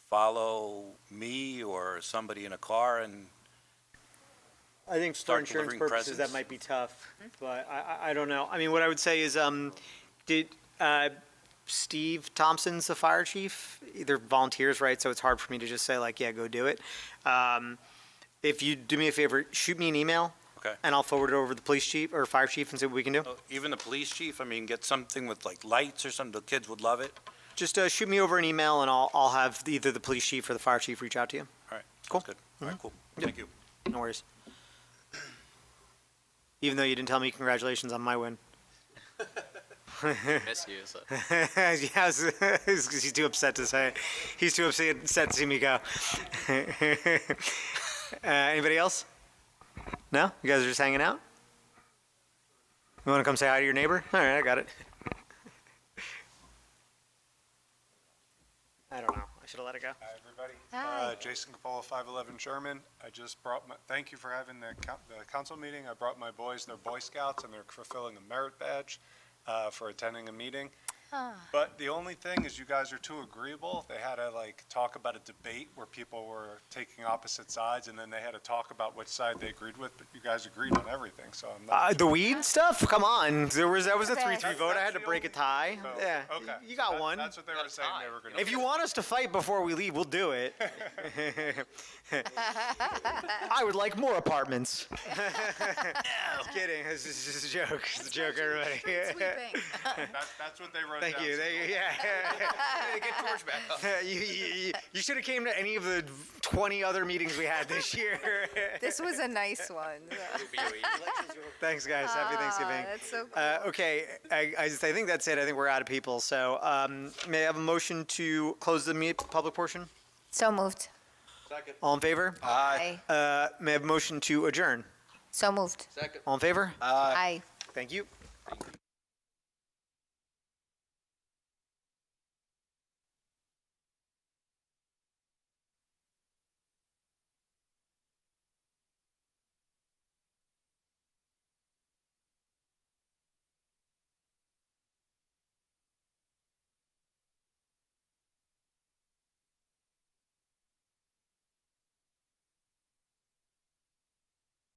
follow me or somebody in a car and I think for start insurance delivering purposes that presents? might be tough, but I don't know. I mean, what I would say is, did Steve Thompson's the fire chief? Either volunteers, right? So it's hard for me to just say like, yeah, go do it. If you do me a favor, shoot me an email. Okay. And I'll forward it over to the police chief or fire chief and see what we can do. Even the police chief, I mean, get something with like lights or something, the kids would love it. Just shoot me over an email and I'll have either the police chief or the fire chief reach out to you. All right. Cool. Good. All right, cool. Yep. Thank you. No worries. Even though you didn't tell me congratulations on my win. Miss you. So. Yes, he's too upset to say it. He's too upset to see me go. Anybody else? No? You guys are just hanging out? You want to come say hi to your neighbor? All right, I got it. I don't know. I should have let it go. Hi, everybody. Hi. Jason Capola, 511 Sherman. I just brought thank you for having the council meeting. I brought my boys, they're Boy Scouts, and they're fulfilling a merit badge for attending a meeting. But the only thing is you guys are too agreeable. They had to like talk about a debate where people were taking opposite sides, and then they had to talk about which side they agreed with, but you guys agreed on everything, so I'm not. The weed stuff? Come on. That was a Okay. 3-3 vote. I had to break a tie. So, Yeah. okay. You got one. That's what they were saying they were going to. If you want us to fight before we leave, we'll do it. I would like more apartments. Just kidding. It's just a joke. It's a joke, everybody. Sweeping. That's what they wrote run Thank down you. some Thank you. Yeah. Get George back up. You should have came to any of the 20 other meetings we had this year. This was a nice one. Thanks, guys. Happy Thanksgiving. That's so cool. Okay, I think that's it. I think we're out of people. So may I have a motion to close the public portion? So moved. All in favor? Aye. May I have a motion to adjourn? So moved. All in favor? Aye. Thank you.